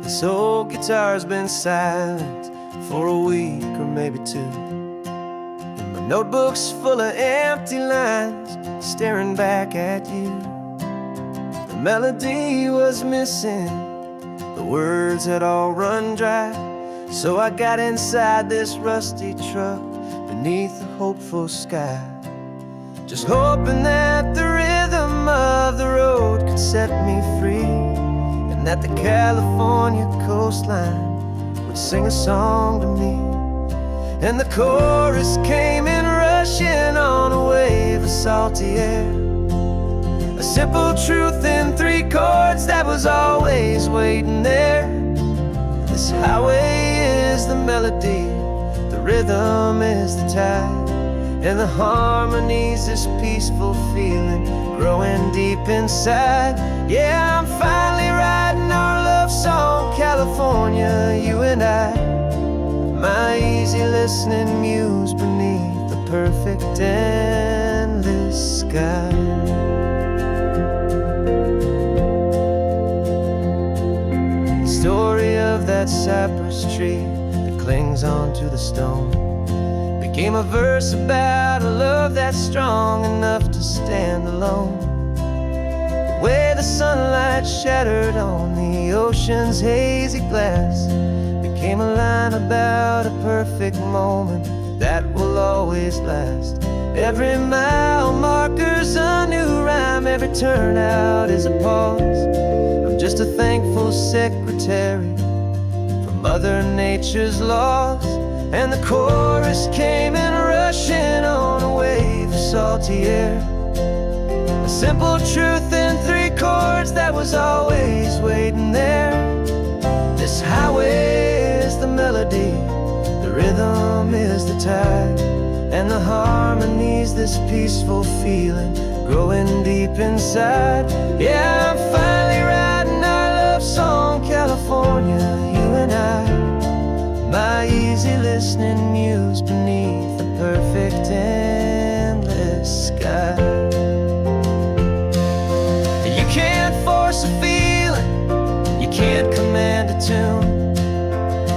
This old guitar's been silent for a week or maybe two, and my notebook's full of empty lines staring back at you. The melody was missing, the words had all run dry, so I got inside this rusty truck beneath a hopeful sky, just hoping that the rhythm of the road could set me free, and that the California coastline sing a song to me. And the chorus came in rushing on a wave of salty air, a simple truth in 3 chords that was always waiting there. This highway is the melody, the rhythm is the tide, and the harmony's this peaceful feeling growing deep inside. Yeah, I'm finally writing our love song, California, you and I, my easy listening muse beneath the perfect endless sky. The story of that cypress tree that clings onto the stone became a verse about a love that's strong enough to stand alone. The way the sunlight shattered on the ocean's hazy glass became a line about a perfect moment that will always last. Every mile marker's a new rhyme, every turnout is a pause. I'm just a thankful secretary for Mother Nature's laws. And the chorus came in rushing on a wave of salty air. A simple truth in 3 chords that was always waiting there. This highway is the melody, the rhythm is the tide, and the harmony's this peaceful feeling growing deep inside. Yeah, I'm finally writing our love song, California, you and I. My easy listening muse beneath the perfect endless sky. You can't force a feeling, you can't command a tune.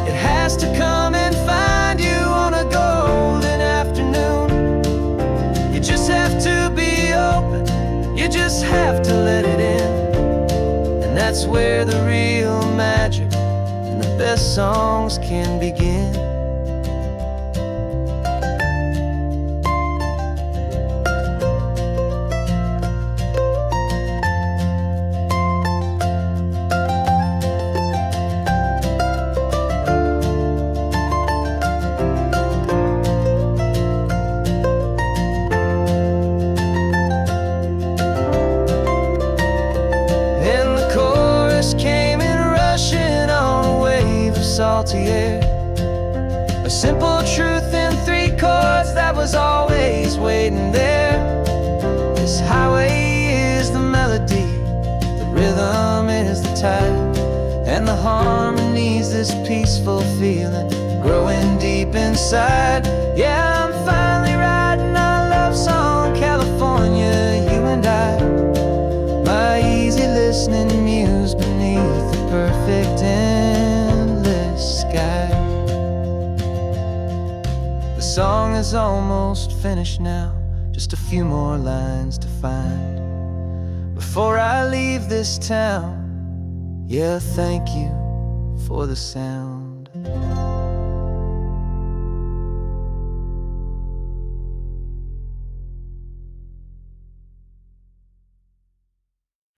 It has to come and find you on a golden afternoon. You just have to be open, you just have to let it in. And that's where the real magic and the best songs can begin. Salty air, a simple truth in 3 chords that was always waiting there. This highway is the melody, the rhythm is the tide, and the harmony's this peaceful feeling growing deep inside. Yeah, I'm finally writing our love song, California, you and I. My easy listening muse beneath the perfect endless sky. The song is almost finished now, just a few more lines to find before I leave this town. Yeah, thank you for the sound.